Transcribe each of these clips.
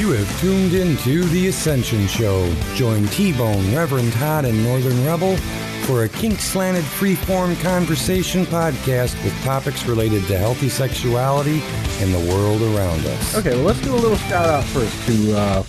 You have tuned into The Ascension Show. Join T-Bone, Reverend Todd, and Northern Rebel for a kink-slanted freeform conversation podcast with topics related to healthy sexuality and the world around us. Okay, well, let's do a little shout-out first to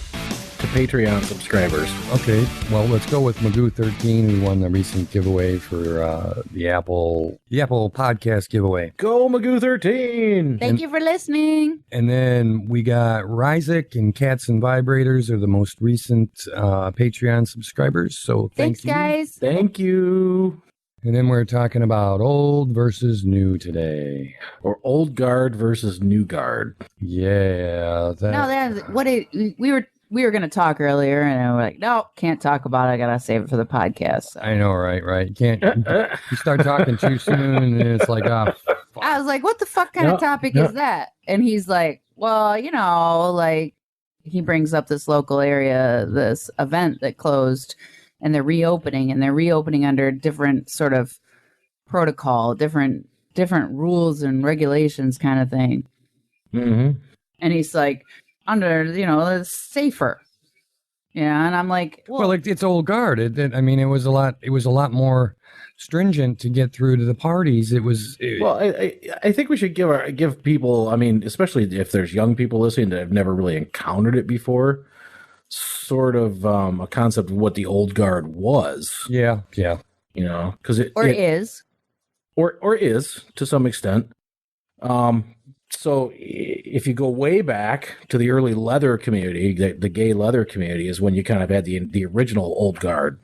Patreon subscribers. Okay, well, let's go with Magoo13, who won the recent giveaway for the Apple Podcast giveaway. Go Magoo13! Thank you for listening. And then we got Ryzik and Cats and Vibrators are the most recent Patreon subscribers. So Thanks, thank you. guys. Thank you. And then we're talking about old versus new today. Or old guard versus new guard. Yeah. We were going to talk earlier, and we're like, no, can't talk about it. I got to save it for the podcast. So. I know, right? You can't. You start talking too soon, and then it's like, oh, fuck. I was like, what the fuck kind of topic is that? And he's like, well, like he brings up this local area, this event that closed, and they're reopening under different sort of protocol, different rules and regulations kind of thing. Mm-hmm. And he's like, under, it's safer. Yeah, and I'm like, well, it's old guard. It was a lot more stringent to get through to the parties. Well, I think we should give people, especially if there's young people listening that have never really encountered it before, sort of a concept of what the old guard was. Yeah. Because is to some extent. So if you go way back to the early leather community, the gay leather community is when you kind of had the original old guard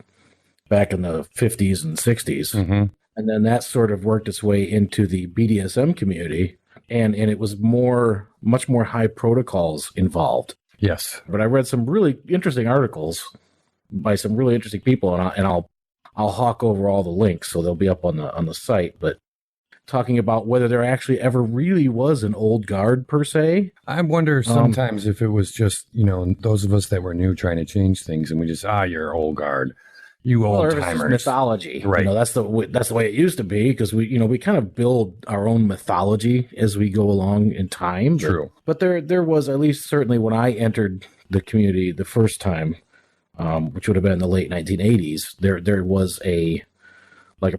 back in the 50s and 60s. Mm-hmm. And then that sort of worked its way into the BDSM community. And it was much more high protocols involved. Yes. But I read some really interesting articles by some really interesting people, and I'll hawk over all the links, so they'll be up on the site. But talking about whether there actually ever really was an old guard per se. I wonder sometimes if it was just, those of us that were new trying to change things, and we just, you're old guard, you old timers. Mythology, right? That's the way it used to be, because we kind of build our own mythology as we go along in time. True, but there was, at least certainly when I entered the community the first time, which would have been in the late 1980s, there was a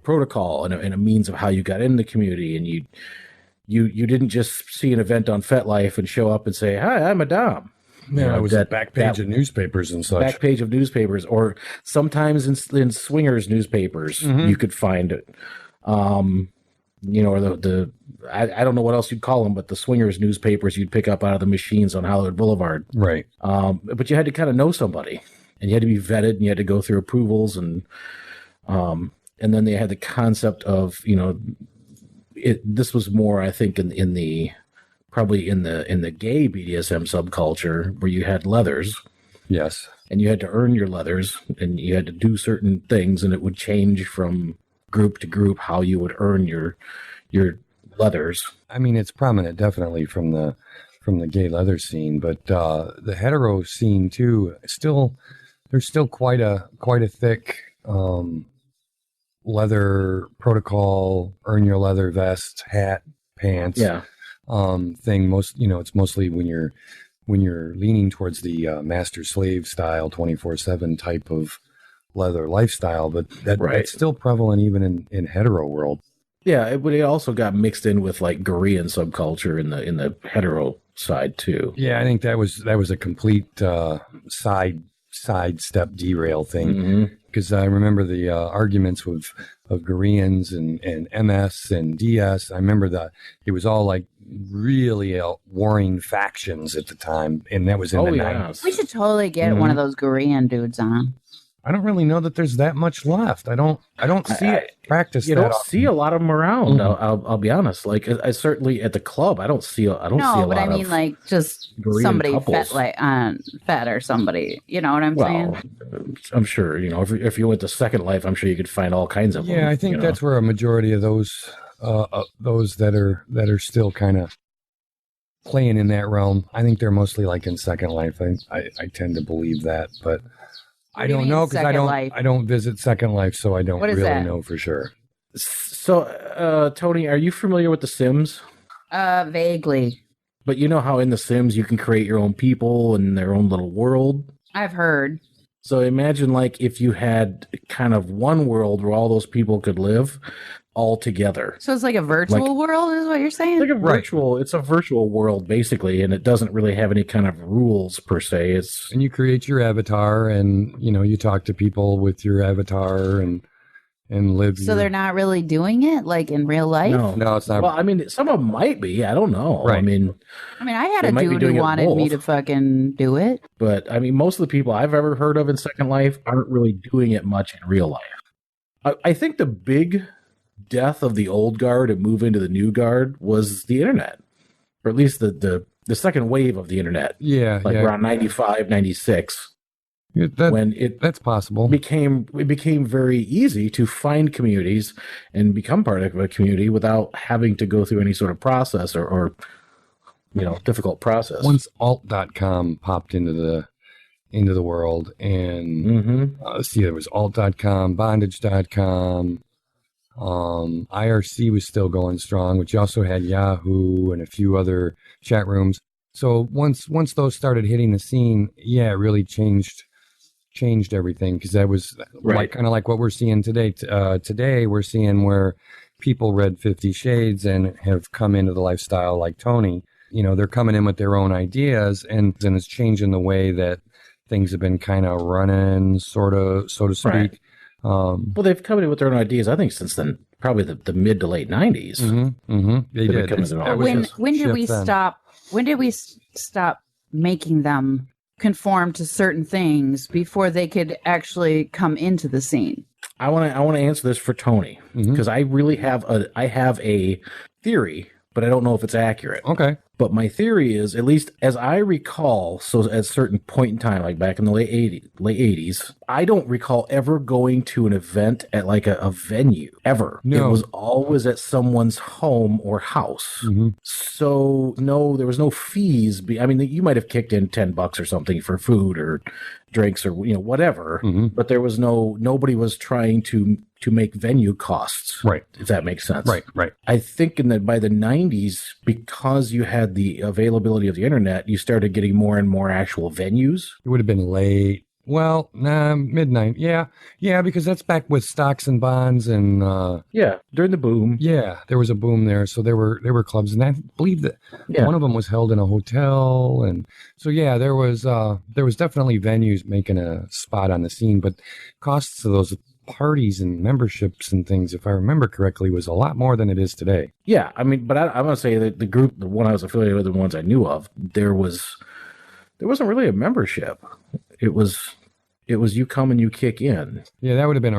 protocol and a means of how you got in the community, and you didn't just see an event on FetLife and show up and say, "Hi, I'm a dom." Yeah, it was that back page of newspapers and such. Back page of newspapers, or sometimes in swingers newspapers, you could find it. Or I don't know what else you'd call them, but the swingers newspapers you'd pick up out of the machines on Hollywood Boulevard. Right. But you had to kind of know somebody, and you had to be vetted, and you had to go through approvals, and then they had the concept of, this was more, I think, in the gay BDSM subculture, where you had leathers. Yes. And you had to earn your leathers, and you had to do certain things, and it would change from group to group how you would earn your leathers. It's prominent definitely from the gay leather scene, but the hetero scene too, there's still quite a thick leather protocol, earn your leather vest, hat, pants, thing. It's mostly when you're leaning towards the master slave style 24/7 type of leather lifestyle, but that's still prevalent even in hetero world. Yeah, but it also got mixed in with like Korean subculture in the hetero side too. Yeah, I think that was a complete sidestep derail thing, because I remember the arguments of Koreans and MS and DS. I remember that it was all like really warring factions at the time, and that was in the 90s. We should totally get one of those Korean dudes on. I don't really know that there's that much left. I don't see it practiced. You don't see a lot of them around. I'll be honest. Like I certainly at the club, I don't see a lot. No, but I mean, like just Korean somebody couples. fat or somebody. You know what I'm saying? I'm sure. If you went to Second Life, I'm sure you could find all kinds of them. Yeah, I think that's where a majority of those that are still kind of playing in that realm. I think they're mostly like in Second Life. I tend to believe that, but I don't know because I don't visit Second Life, so I don't really know for sure. So, Tony, are you familiar with The Sims? Vaguely. But you know how in The Sims you can create your own people and their own little world? I've heard. So imagine like if you had kind of one world where all those people could live all together. So it's like a virtual world is what you're saying? Like a virtual, it's a virtual world basically, and it doesn't really have any kind of rules per se. And you create your avatar, and you talk to people with your avatar and live. So they're not really doing it like in real life? No, it's not. Well, I mean, some of them might be. I don't know. Right. I mean, I had a dude who wanted me to fucking do it. But I mean, most of the people I've ever heard of in Second Life aren't really doing it much in real life. I think the big death of the old guard and move into the new guard was the internet, or at least the second wave of the internet. Yeah, around 95, 96. That's possible. It became very easy to find communities and become part of a community without having to go through any sort of process or difficult process. Once alt.com popped into the world, and there was alt.com, bondage.com. IRC was still going strong, which also had Yahoo and a few other chat rooms. So once those started hitting the scene, it really changed everything, because that was kind of like what we're seeing today. Today we're seeing where people read 50 Shades and have come into the lifestyle like Tony. They're coming in with their own ideas, and it's changing the way that things have been kind of running, so to speak. Right. Well, they've come in with their own ideas, I think, since then, probably the mid to late 90s. They did. When did we stop? When did we stop making them conform to certain things before they could actually come into the scene? I want to answer this for Tony, because I really have a theory, but I don't know if it's accurate. Okay. But my theory is, at least as I recall, so at a certain point in time, like back in the late 80s, I don't recall ever going to an event at like a venue, ever. No. It was always at someone's home or house. So no, there was no fees. I mean, you might have kicked in $10 or something for food or drinks or whatever, but there was nobody was trying to make venue costs, right? If that makes sense, right. I think by the 90s, because you had the availability of the internet, you started getting more and more actual venues. It would have been late. Well, midnight. Yeah, because that's back with stocks and bonds and during the boom. Yeah, there was a boom there, so there were clubs, and I believe that one of them was held in a hotel, and so there was definitely venues making a spot on the scene, but costs of those parties and memberships and things, if I remember correctly, was a lot more than it is today. Yeah, I mean, but I'm going to say that the one I was affiliated with, the ones I knew of, there wasn't really a membership. It was you come and you kick in. Yeah, that would have been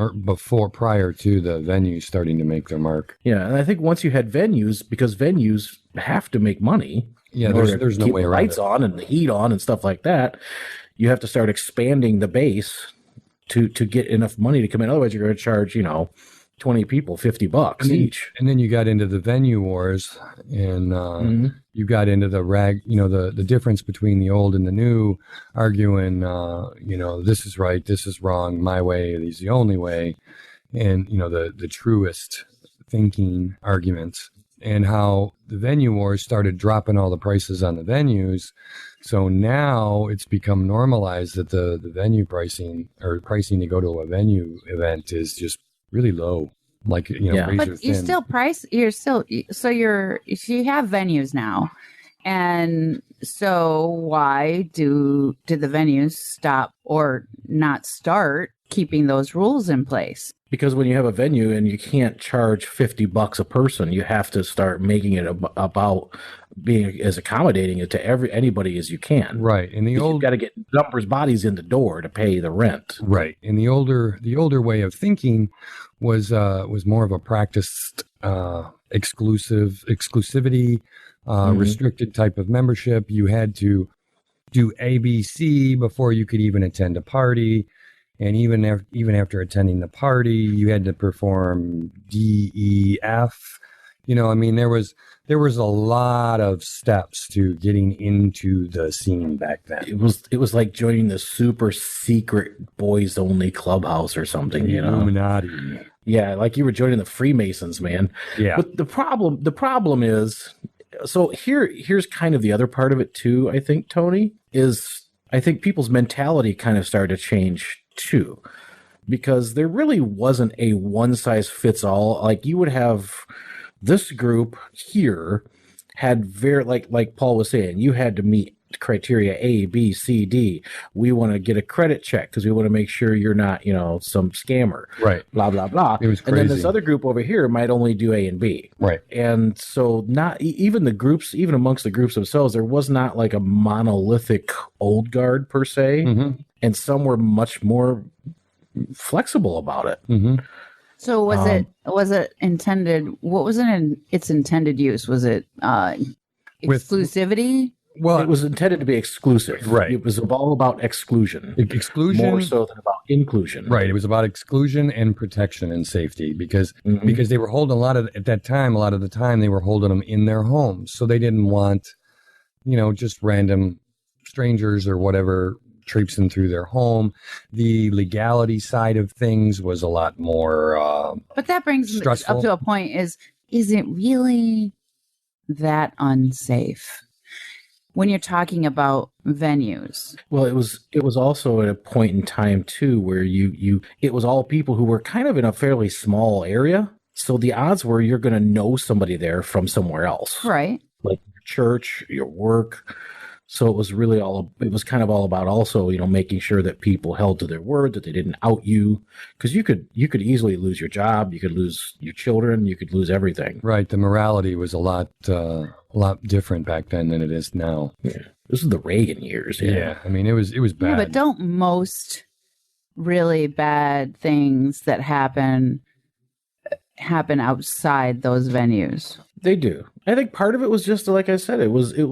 prior to the venues starting to make their mark. Yeah, and I think once you had venues, because venues have to make money. Yeah, there's no way around it. Lights on and the heat on and stuff like that. You have to start expanding the base to get enough money to come in. Otherwise, you're going to charge 20 people $50 each. And then you got into the venue wars, and you got into the difference between the old and the new, arguing this is right, this is wrong, my way is the only way, and the truest thinking arguments, and how the venue wars started dropping all the prices on the venues. So now it's become normalized that the venue pricing to go to a venue event is just really low. Like, but you have venues now. And so why did the venues stop or not start keeping those rules in place? Because when you have a venue and you can't charge $50 a person, you have to start making it about being as accommodating to anybody as you can. Right. And you've got to get numbers, bodies in the door to pay the rent. Right. And the older way of thinking was more of a practiced exclusivity, restricted type of membership. You had to do ABC before you could even attend a party. And even after attending the party, you had to perform DEF. There was a lot of steps to getting into the scene back then. It was like joining the super secret boys only clubhouse or something. Illuminati. Yeah, like you were joining the Freemasons, man. Yeah. But the problem is, so here's kind of the other part of it too, I think, Tony, is I think people's mentality kind of started to change too. Because there really wasn't a one size fits all. Like you would have this group here had very like Paul was saying, you had to meet criteria A, B, C, D. We want to get a credit check because we want to make sure you're not, some scammer. Right. Blah, blah, blah. It was crazy. And then this other group over here might only do A and B. Right. And so not even the groups, even amongst the groups themselves, there was not like a monolithic old guard per se. Mm-hmm. And some were much more flexible about it. Mm-hmm. So was it intended? What was it in its intended use? Was it exclusivity? Well, it was intended to be exclusive. Right. It was all about exclusion. Exclusion more so than about inclusion. Right. It was about exclusion and protection and safety because they were holding at that time, a lot of the time they were holding them in their homes. So they didn't want, just random strangers or whatever traipsing through their home. The legality side of things was a lot more but that brings stressful. up to a point is it really that unsafe when you're talking about venues? Well, it was also at a point in time too where it was all people who were kind of in a fairly small area. So the odds were you're going to know somebody there from somewhere else. Right. Like your church, your work. So it was really it was kind of all about also, making sure that people held to their word, that they didn't out you. Because you could easily lose your job, you could lose your children, you could lose everything. Right. The morality was a lot different back then than it is now. Yeah. This is the Reagan years. Yeah. I mean, it was bad. Yeah, but don't most really bad things that happen outside those venues? They do. I think part of it was just like I said. It was you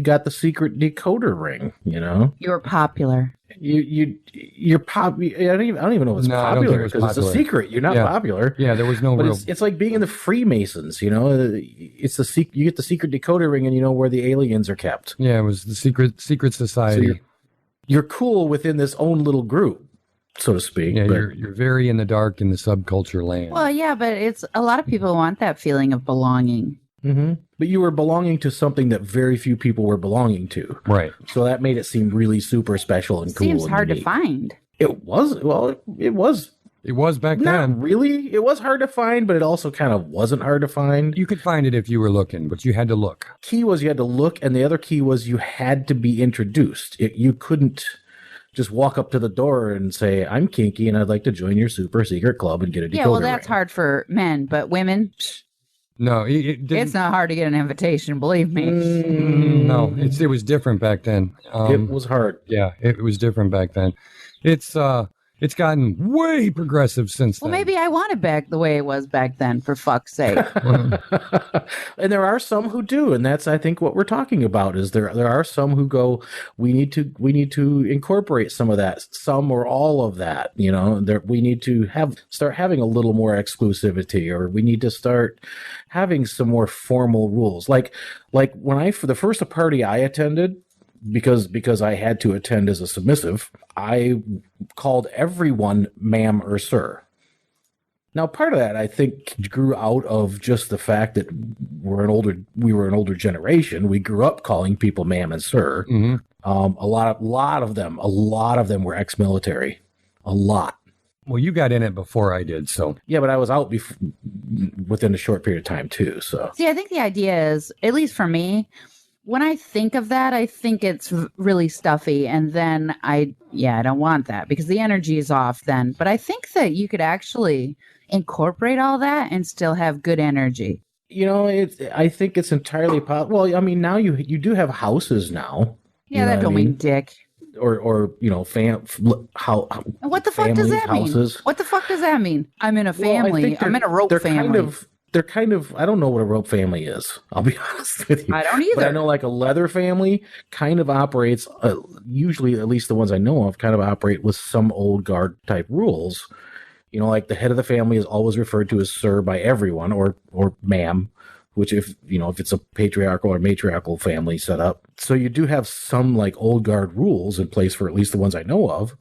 got the secret decoder ring. You were popular. You're pop. I don't even know if it's popular because it's a secret. You're not popular. Yeah, there was no. But real... it's like being in the Freemasons. It's the you get the secret decoder ring, and you know where the aliens are kept. Yeah, it was the secret society. So you're cool within this own little group, so to speak. Yeah, you're very in the dark in the subculture land. Well, yeah, but it's a lot of people want that feeling of belonging. Mm-hmm. But you were belonging to something that very few people were belonging to. Right. So that made it seem really super special and cool. Seems hard to find. It was. Well, it was. It was back then. Not really. It was hard to find, but it also kind of wasn't hard to find. You could find it if you were looking, but you had to look. Key was you had to look, and the other key was you had to be introduced. You couldn't just walk up to the door and say, "I'm kinky and I'd like to join your super secret club and get a decoder." Yeah, well, that's hard for men, but women. No, it's not hard to get an invitation. Believe me. No, it was different back then. It was hard. Yeah, it was different back then. It's gotten way progressive since then. Well, maybe I want it back the way it was back then, for fuck's sake. And there are some who do, and that's I think what we're talking about is there are some who go, we need to incorporate some of that, some or all of that. We need to start having a little more exclusivity, or we need to start having some more formal rules. Like when for the first party I attended, because I had to attend as a submissive, I called everyone ma'am or sir. Now, part of that, I think, grew out of just the fact that we were an older generation. We grew up calling people ma'am and sir. Mm-hmm. A lot of them were ex-military. A lot. Well, you got in it before I did, so. Yeah, but I was out within a short period of time, too. So. See, I think the idea is, at least for me, when I think of that, I think it's really stuffy. And then I don't want that because the energy is off then. But I think that you could actually incorporate all that and still have good energy. I think it's entirely possible. Well, I mean, now you do have houses now. Yeah, that don't mean dick. Or what the fuck does that mean? What the fuck does that mean? I'm in a family. I'm in a rope family. They're kind of, I don't know what a rope family is. I'll be honest with you. I don't either. But I know like a leather family kind of operates, usually at least the ones I know of, kind of operate with some old guard type rules. Like the head of the family is always referred to as sir by everyone or ma'am, which if it's a patriarchal or matriarchal family setup. So you do have some like old guard rules in place for at least the ones I know of.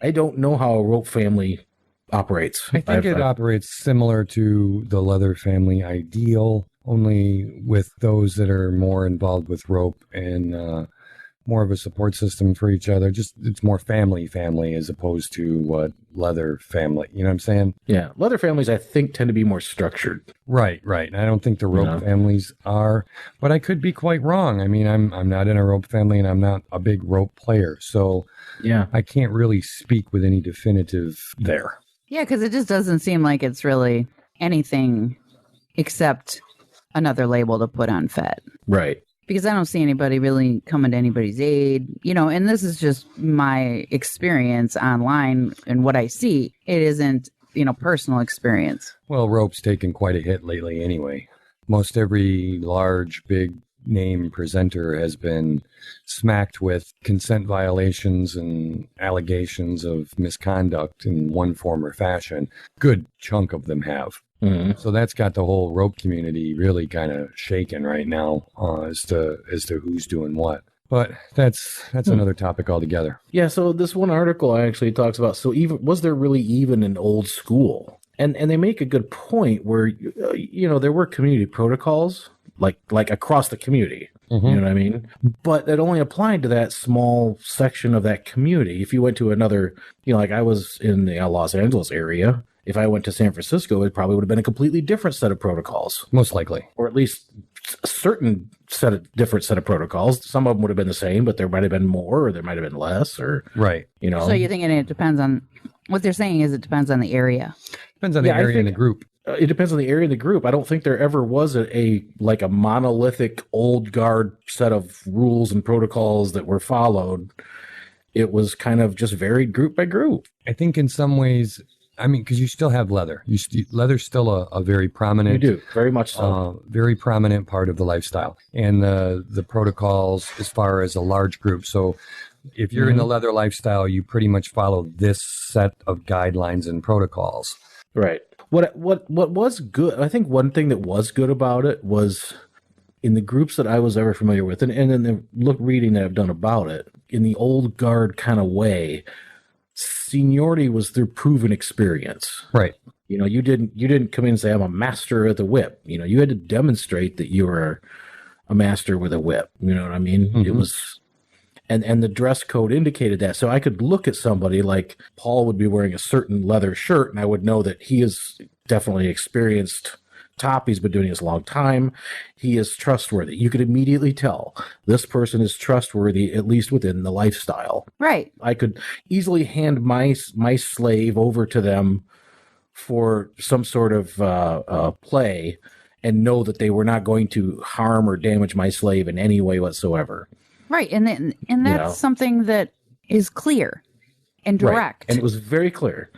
I don't know how a rope family operates. I think it operates similar to the leather family ideal. only with those that are more involved with rope and more of a support system for each other. Just it's more family as opposed to what leather family. You know what I'm saying? Yeah, leather families I think tend to be more structured. Right. And I don't think the rope families are, but I could be quite wrong. I mean, I'm not in a rope family and I'm not a big rope player, so yeah, I can't really speak with any definitive there. Yeah, because it just doesn't seem like it's really anything except another label to put on Fed. Right. Because I don't see anybody really coming to anybody's aid, and this is just my experience online and what I see. It isn't, personal experience. Well, rope's taken quite a hit lately anyway. Most every large, big name presenter has been smacked with consent violations and allegations of misconduct in one form or fashion. Good chunk of them have. Mm-hmm. So that's got the whole rope community really kind of shaken right now as to who's doing what. But that's another topic altogether. Yeah. So this one article actually talks about, so even was there really even an old school? And they make a good point where there were community protocols like across the community. Mm-hmm. You know what I mean? But it only applied to that small section of that community. If you went to another, like I was in the Los Angeles area. If I went to San Francisco, it probably would have been a completely different set of protocols. Most likely. Or at least a certain different set of protocols. Some of them would have been the same, but there might have been more or there might have been less. Or right. So you're thinking it depends on, what they're saying is it depends on the area. Depends on the area and the group. It depends on the area and the group. I don't think there ever was a monolithic old guard set of rules and protocols that were followed. It was kind of just varied group by group. I think in some ways, I mean, because you still have leather. Leather's still a very prominent. You do, very much so. Very prominent part of the lifestyle. And the protocols as far as a large group. So if you're in the leather lifestyle, you pretty much follow this set of guidelines and protocols. Right. What was good, I think one thing that was good about it was in the groups that I was ever familiar with, and in the reading that I've done about it, in the old guard kind of way, seniority was through proven experience. Right. You didn't come in and say, I'm a master at the whip. You had to demonstrate that you were a master with a whip. You know what I mean? Mm-hmm. It was, and the dress code indicated that. So I could look at somebody like Paul would be wearing a certain leather shirt, and I would know that he is definitely experienced top. He's been doing this a long time. He is trustworthy. You could immediately tell this person is trustworthy, at least within the lifestyle. Right. I could easily hand my slave over to them for some sort of play and know that they were not going to harm or damage my slave in any way whatsoever. Right. And that's something that is clear and direct. Right. And it was very clear.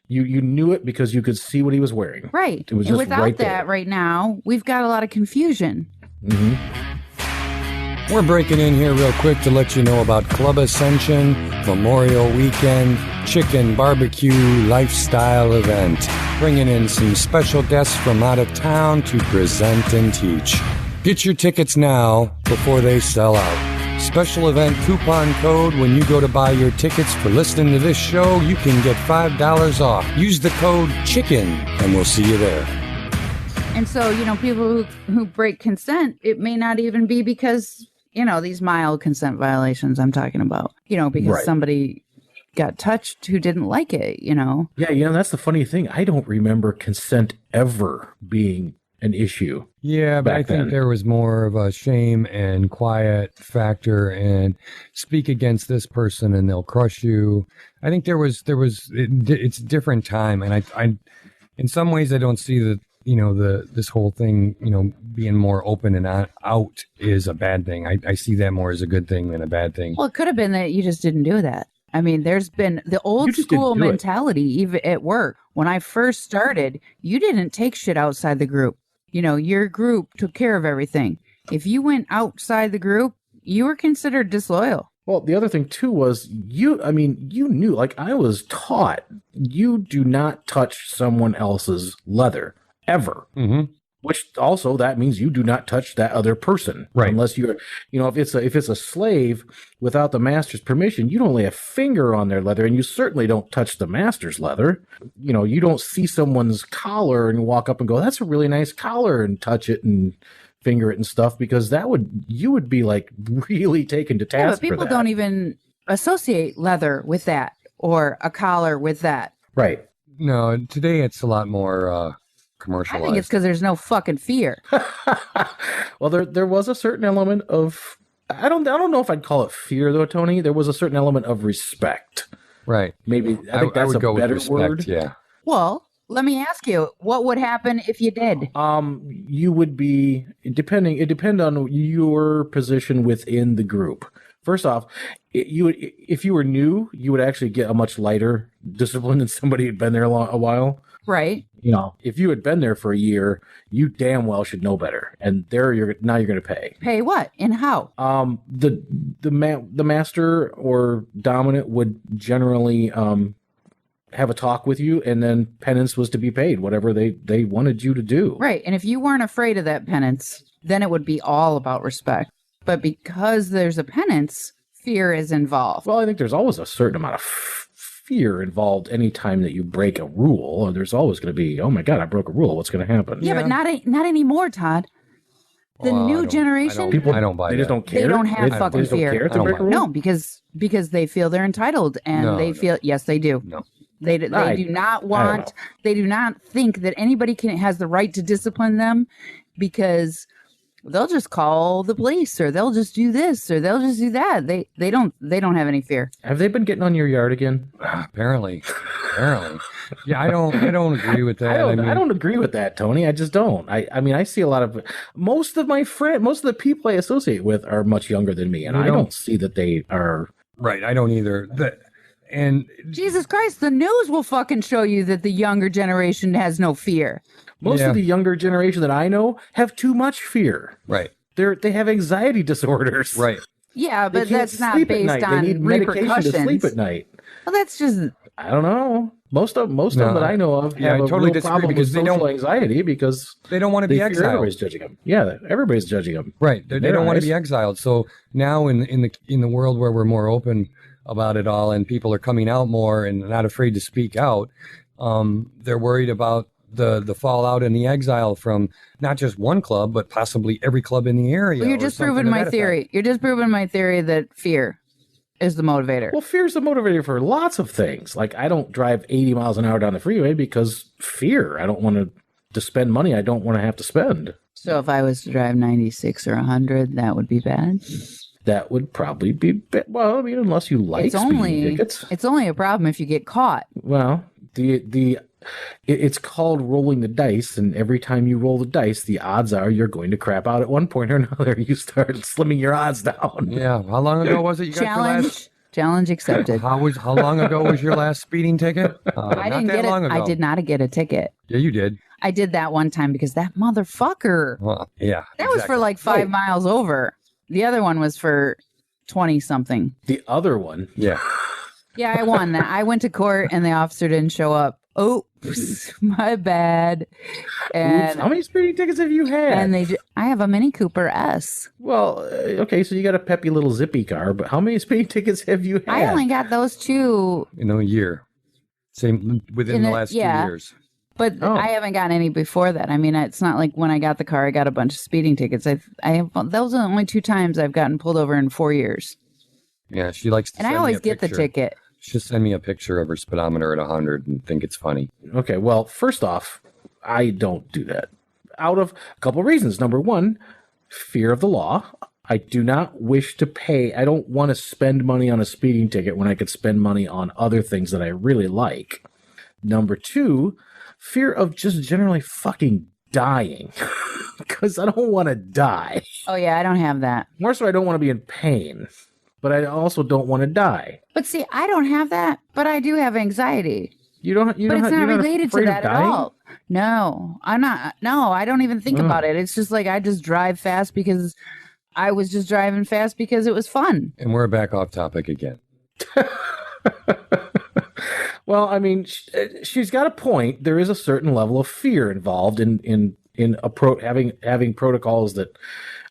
You knew it because you could see what he was wearing. Right. It was and just without right that, there. right now, we've got a lot of confusion. Mm-hmm. We're breaking in here real quick to let you know about Club Ascension Memorial Weekend Chicken Barbecue Lifestyle Event. Bringing in some special guests from out of town to present and teach. Get your tickets now before they sell out. Special event coupon code when you go to buy your tickets for listening to this show, you can get $5 off. Use the code CHICKEN and we'll see you there. And so, people who break consent, it may not even be because, these mild consent violations I'm talking about, because somebody got touched who didn't like it, Yeah, that's the funny thing. I don't remember consent ever being an issue. Yeah, but I think there was more of a shame and quiet factor and speak against this person and they'll crush you. I think it's a different time. And I in some ways I don't see that, this whole thing, being more open and out is a bad thing. I see that more as a good thing than a bad thing. Well, it could have been that you just didn't do that. I mean, there's been the old school mentality, even at work. When I first started, you didn't take shit outside the group. Your group took care of everything. If you went outside the group, you were considered disloyal. Well, the other thing, too, was you knew, like I was taught, you do not touch someone else's leather, ever. Mm-hmm. Which also, that means you do not touch that other person. Right. Unless you're, if it's a slave without the master's permission, you don't lay a finger on their leather, and you certainly don't touch the master's leather. You don't see someone's collar and walk up and go, that's a really nice collar, and touch it and finger it and stuff, because you would be like really taken to task. But people don't even associate leather with that or a collar with that. Right. No, today it's a lot more commercialized. I think it's because there's no fucking fear. Well, there was a certain element of, I don't know if I'd call it fear though, Tony. There was a certain element of respect. Right. Maybe I think that's a better word. Yeah. Well, let me ask you, what would happen if you did? You would be it depend on your position within the group. First off, if you were new, you would actually get a much lighter discipline than somebody who'd been there a while. Right. If you had been there for a year, you damn well should know better. And now you're going to pay. Pay what and how? The master or dominant would generally have a talk with you, and then penance was to be paid, whatever they wanted you to do. Right. And if you weren't afraid of that penance, then it would be all about respect. But because there's a penance, fear is involved. Well, I think there's always a certain amount of fear involved anytime that you break a rule. There's always going to be, oh my God, I broke a rule. What's going to happen? Yeah, but not anymore, Todd. The new generation, I don't buy they that. just don't care. They don't have fucking fear. No, because they feel they're entitled, and yes, they do. No. They do not want. They do not think that anybody has the right to discipline them, because they'll just call the police, or they'll just do this, or they'll just do that. They don't have any fear. Have they been getting on your yard again? Apparently. Yeah, I don't agree with that. I don't agree with that, Tony. I just don't. I see a lot of most of the people I associate with are much younger than me, and I don't see that they are. Right, I don't either. And Jesus Christ, the news will fucking show you that the younger generation has no fear. Most of the younger generation that I know have too much fear. Right. They have anxiety disorders. Right. Yeah, but that's not based on they need repercussions. medication to sleep at night. Well, that's just, I don't know. Most of them that I know of have a totally real problem because with they social anxiety because they don't want to be exiled. Everybody's judging them. Yeah, everybody's judging them. Right. They don't want to be exiled. So now in the world where we're more open about it all, and people are coming out more and not afraid to speak out, they're worried about the fallout and the exile from not just one club, but possibly every club in the area. Well, you're just proving my theory. You're just proving my theory that fear is the motivator. Well, fear is the motivator for lots of things. Like, I don't drive 80 miles an hour down the freeway because fear. I don't want to spend money I don't want to have to spend. So if I was to drive 96 or 100, that would be bad? That would probably be well, I mean, unless you like speeding tickets. It's only a problem if you get caught. Well, it's called rolling the dice, and every time you roll the dice, the odds are you're going to crap out at one point or another. You start slimming your odds down. Yeah. How long ago was it you got your last? Challenge accepted. How long ago was your last speeding ticket? I didn't get it. I did not get a ticket. Yeah, you did. I did that one time because that motherfucker. Well, yeah. That was for like 5 miles over. The other one was for 20 something. The other one? Yeah. Yeah, I won that. I went to court and the officer didn't show up. Oops, my bad. And how many speeding tickets have you had? And I have a Mini Cooper S. Well, okay, so you got a peppy little zippy car, but how many speeding tickets have you had? I only got those two in a year. Same within the last 2 years. But I haven't gotten any before that. I mean, it's not like when I got the car, I got a bunch of speeding tickets. Those are the only 2 times I've gotten pulled over in 4 years. Yeah, she likes to and I always get the ticket. She'll send me a picture of her speedometer at 100 and think it's funny. Okay, well, first off, I don't do that. Out of a couple of reasons. Number one, fear of the law. I do not wish to pay. I don't want to spend money on a speeding ticket when I could spend money on other things that I really like. Number two, fear of just generally fucking dying. Because I don't want to die. Oh, yeah, I don't have that. More so, I don't want to be in pain. But I also don't want to die. But see, I don't have that, but I do have anxiety. But it's not related to that at all. No, I'm not. No, I don't even think about it. It's just like I just drive fast because I was just driving fast because it was fun. And we're back off topic again. Well, I mean, she's got a point. There is a certain level of fear involved in in having protocols that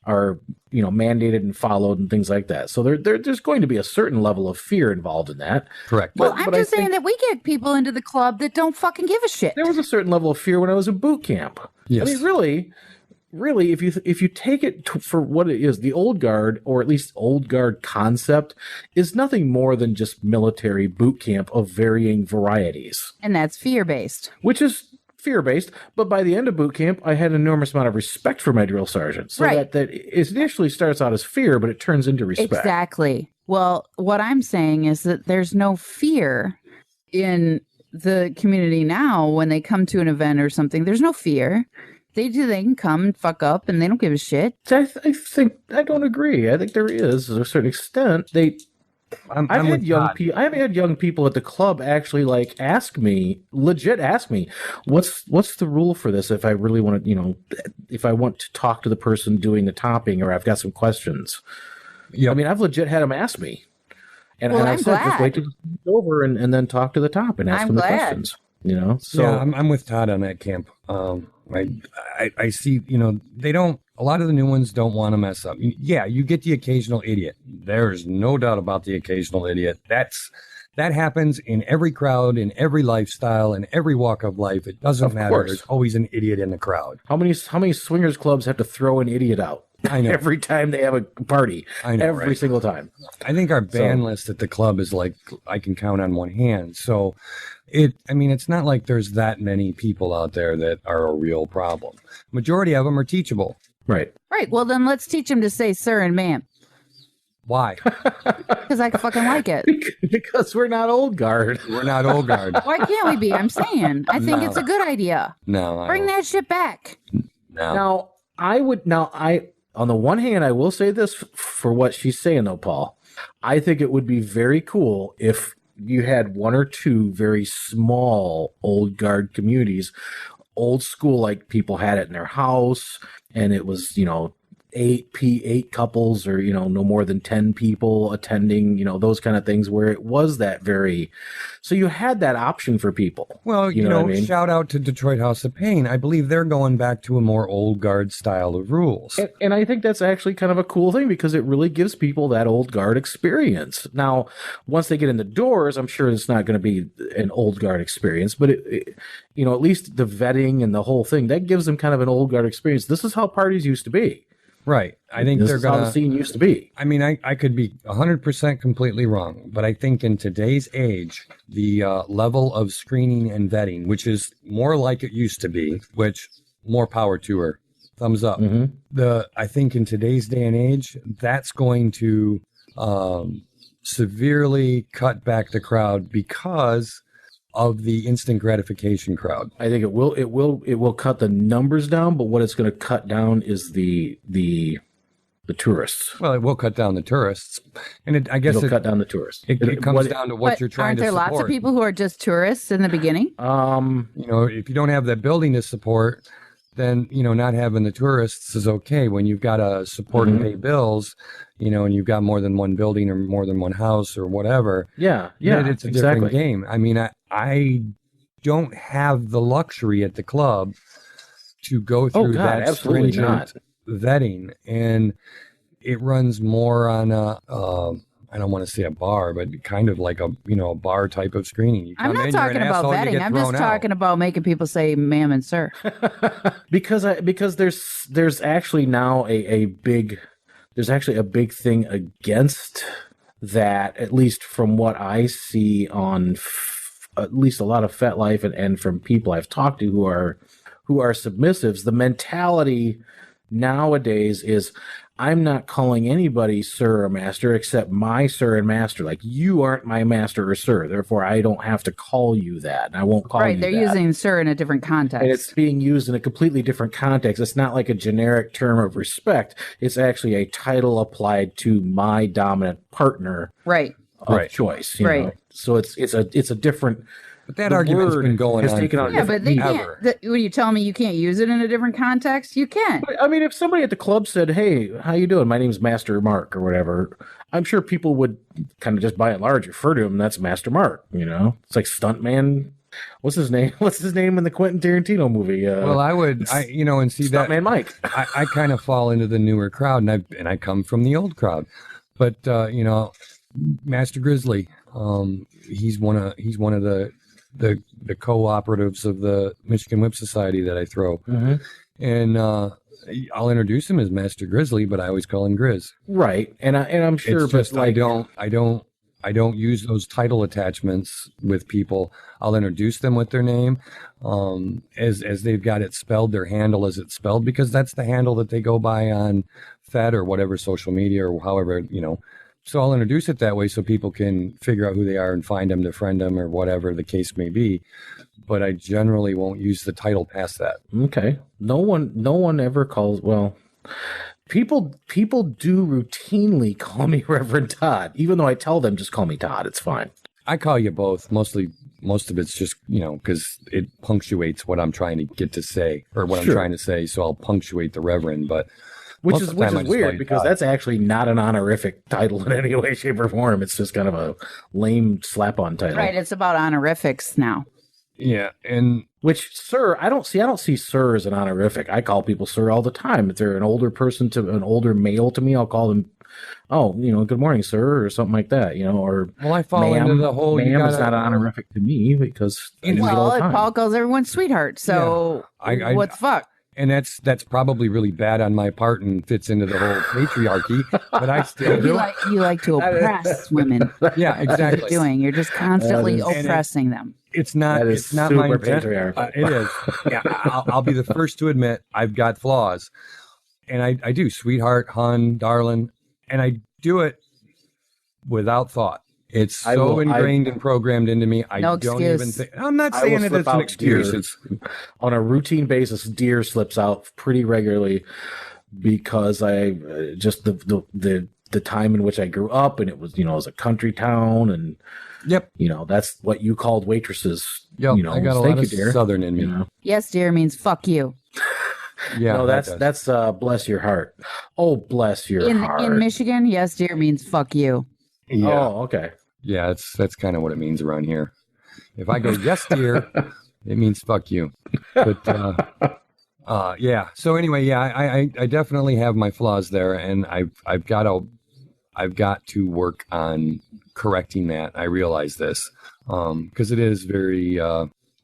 are, you know, mandated and followed and things like that. So there's going to be a certain level of fear involved in that. Correct. Well, I'm just saying that we get people into the club that don't fucking give a shit. There was a certain level of fear when I was in boot camp. Yes. I mean, really, if you take it for what it is, the old guard, or at least old guard concept, is nothing more than just military boot camp of varying varieties. And that's fear-based. Which is fear-based, but by the end of boot camp, I had an enormous amount of respect for my drill sergeant. So that it initially starts out as fear, but it turns into respect. Exactly. Well, what I'm saying is that there's no fear in the community now when they come to an event or something. There's no fear. They can come and fuck up, and they don't give a shit. I think I don't agree. I think there is, to a certain extent. I've had young people at the club actually legit ask me, what's the rule for this if I really want to, you know, if I want to talk to the person doing the topping, or I've got some questions. Yeah, I mean, I've legit had them ask me, and I said, just wait till it's over and then talk to the top and ask them the questions. You know, so yeah, I'm with Todd on that camp. I see, you know, a lot of the new ones don't want to mess up. Yeah, you get the occasional idiot. There's no doubt about the occasional idiot. That happens in every crowd, in every lifestyle, in every walk of life. It doesn't matter. Course. There's always an idiot in the crowd. How many swingers clubs have to throw an idiot out? I know. Every time they have a party. I know, every single time. I think our ban list at the club is like, I can count on one hand. So it's not like there's that many people out there that are a real problem. Majority of them are teachable. Right. Right. Well, then let's teach them to say sir and ma'am. Why? Because I fucking like it. Because we're not old guard. We're not old guard. Why can't we be? I'm saying. I think it's a good idea. No. Bring that shit back. No. On the one hand, I will say this for what she's saying, though, Paul. I think it would be very cool if you had one or two very small old guard communities, old school, like people had it in their house, and it was, you know, eight couples, or, you know, no more than 10 people attending, you know, those kind of things, where it was that very, so you had that option for people. Well, you know, what I mean? Shout out to Detroit House of Pain. I believe they're going back to a more old guard style of rules. And I think that's actually kind of a cool thing, because it really gives people that old guard experience. Now, once they get in the doors, I'm sure it's not going to be an old guard experience, but it, you know, at least the vetting and the whole thing, that gives them kind of an old guard experience. This is how parties used to be. Right. I think this is how the scene used to be. I mean, I could be 100% completely wrong, but I think in today's age, the level of screening and vetting, which is more like it used to be, which more power to her. Thumbs up. Mm-hmm. I think in today's day and age, that's going to severely cut back the crowd because of the instant gratification crowd. I think it will cut the numbers down, but what it's going to cut down is the tourists. Well, it will cut down the tourists, and I guess it'll cut down the tourists. It comes down to what you're trying to support. Aren't there lots of people who are just tourists in the beginning? You know, if you don't have that building to support, then, you know, not having the tourists is okay. When you've got to support and pay bills, you know, and you've got more than one building or more than one house or whatever. Yeah, it's a different game. I mean, I don't have the luxury at the club to go through that stringent vetting, and it runs more on I don't want to say a bar, but kind of like a bar type of screening. You come I'm not talking about vetting. I'm just talking about making people say ma'am and sir. because there's actually now a big thing against that, at least from what I see on at least a lot of FetLife and from people I've talked to who are submissives. The mentality nowadays is, I'm not calling anybody sir or master except my sir and master. Like, you aren't my master or sir, therefore I don't have to call you that, and I won't call you that. Right, they're using sir in a different context. And it's being used in a completely different context. It's not like a generic term of respect. It's actually a title applied to my dominant partner of choice. You know? So it's a different... But that argument's been going on. Yeah, but they can't. When you tell me you can't use it in a different context, you can. I mean, if somebody at the club said, "Hey, how you doing? My name's Master Mark," or whatever, I'm sure people would kind of just by and large refer to him. That's Master Mark. You know, it's like Stuntman What's his name? What's his name in the Quentin Tarantino movie? Well, and see that Stuntman Mike. I kind of fall into the newer crowd, and I come from the old crowd. But Master Grizzly, he's one of the co-operatives of the Michigan Whip Society that I throw, Mm-hmm. and I'll introduce him as Master Grizzly, but I always call him Grizz. Right, and I'm sure, It's but just, like I don't use those title attachments with people. I'll introduce them with their name, as they've got it spelled, their handle as it's spelled, because that's the handle that they go by on Fed or whatever social media or however, So I'll introduce it that way so people can figure out who they are and find them to friend them or whatever the case may be. But I generally won't use the title past that. Okay, no one ever calls. Well, people do routinely call me Reverend Todd, even though I tell them just call me Todd. It's fine. I call you both. Most of it's just, because it punctuates what I'm trying to get to say or what Sure. I'm trying to say. So I'll punctuate the Reverend, but Which most is of the time I just call weird you because Todd. that's actually not an honorific title in any way, shape, or form. It's just kind of a lame slap-on title. Right. It's about honorifics now. Yeah. And Which, sir, I don't see sir as an honorific. I call people sir all the time. If they're an older person to an older male to me, I'll call them, good morning, sir, or something like that, or well, I fall ma'am. into the whole. Ma'am is not an honorific to me because I use it all Well, the time. Paul calls everyone sweetheart. So I- what the fuck? And that's probably really bad on my part and fits into the whole patriarchy, but I still do it. You like to oppress women. Yeah, That's what you're exactly. doing. You're just constantly That is- oppressing them. It's not. That is It's not my super intent. patriarchal. It is. Yeah, I'll be the first to admit I've got flaws, and I do, sweetheart, hun, darling, and I do it without thought. It's so ingrained and programmed into me. I No don't excuse. even think. I'm not I saying will that slip it's an out excuse. deer. It's On a routine basis, deer slips out pretty regularly because I just the time in which I grew up, and it was it was a country town, and yep. that's what you called waitresses. Yep. I got a thank lot you, of dear. Southern in me. Yes, dear means fuck you. Yeah. No, that does. that's bless your heart. Oh, bless your heart. In Michigan, yes, dear means fuck you. Yeah. Oh, okay. Yeah, that's kind of what it means around here. If I go yes, dear, it means fuck you. But yeah. So anyway, yeah, I definitely have my flaws there, and I've got to work on correcting that. I realize this because it is very.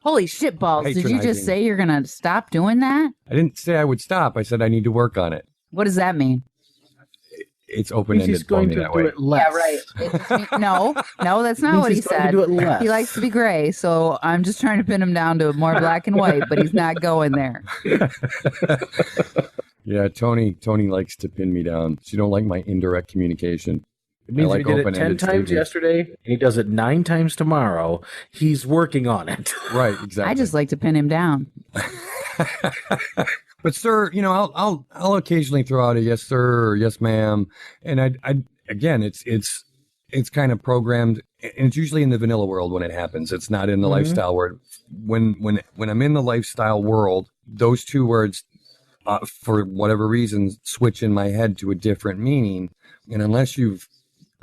Holy shit balls! Did you Patronizing. just say you're gonna stop doing that? I didn't say I would stop. I said I need to work on it. What does that mean? It's open He's ended for going me to that do way. it less. Yeah, right. No, that's not what he He's going said. to do it less. He likes to be gray, so I'm just trying to pin him down to more black and white, but he's not going there. Yeah, Tony likes to pin me down. She don't like my indirect communication. It means I if like he did it 10 open-ended times statements. yesterday, and he does it 9 times tomorrow, he's working on it. Right, exactly. I just like to pin him down. But sir, I'll occasionally throw out a yes sir or yes ma'am, and I again, it's kind of programmed, and it's usually in the vanilla world when it happens. It's not in the lifestyle world. When I'm in the lifestyle world, those two words, for whatever reason, switch in my head to a different meaning, and unless you've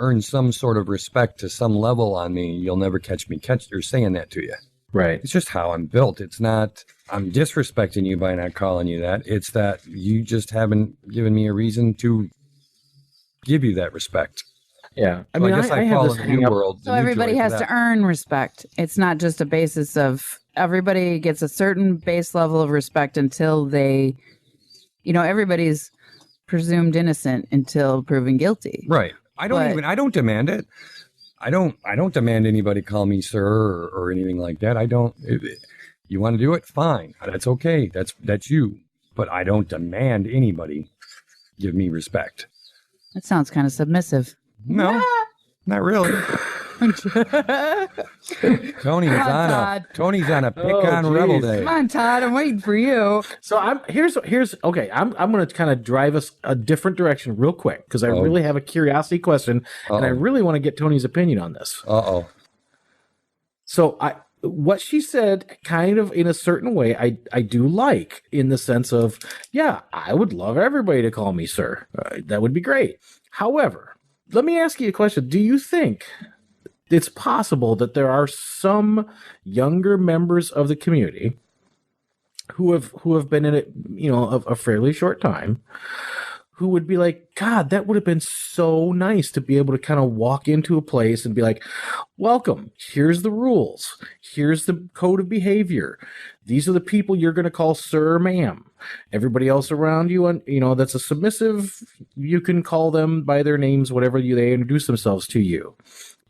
earned some sort of respect to some level on me, you'll never catch me saying that to you. Right. It's just how I'm built. It's not, I'm disrespecting you by not calling you that. It's that you just haven't given me a reason to give you that respect. Yeah. So I guess I have fall this in the new hang up. world. So everybody has to earn respect. It's not just a basis of everybody gets a certain base level of respect until they, everybody's presumed innocent until proven guilty. Right. I don't demand it. I don't demand anybody call me sir or anything like that. I don't. You want to do it? Fine. That's okay. That's you. But I don't demand anybody give me respect. That sounds kind of submissive. No, not really. Tony's on a pick on Rebel Day. Come on, Todd. I'm waiting for you. So here's okay. I'm going to kind of drive us a different direction real quick because I really have a curiosity question and I really want to get Tony's opinion on this. Uh-oh. So what she said kind of in a certain way, I do like in the sense of, yeah, I would love everybody to call me sir. That would be great. However, let me ask you a question. Do you think it's possible that there are some younger members of the community who have been in it, a fairly short time, who would be like, God, that would have been so nice to be able to kind of walk into a place and be like, welcome, here's the rules, here's the code of behavior, these are the people you're going to call sir or ma'am. Everybody else around you, and that's a submissive, you can call them by their names, whatever they introduce themselves to you.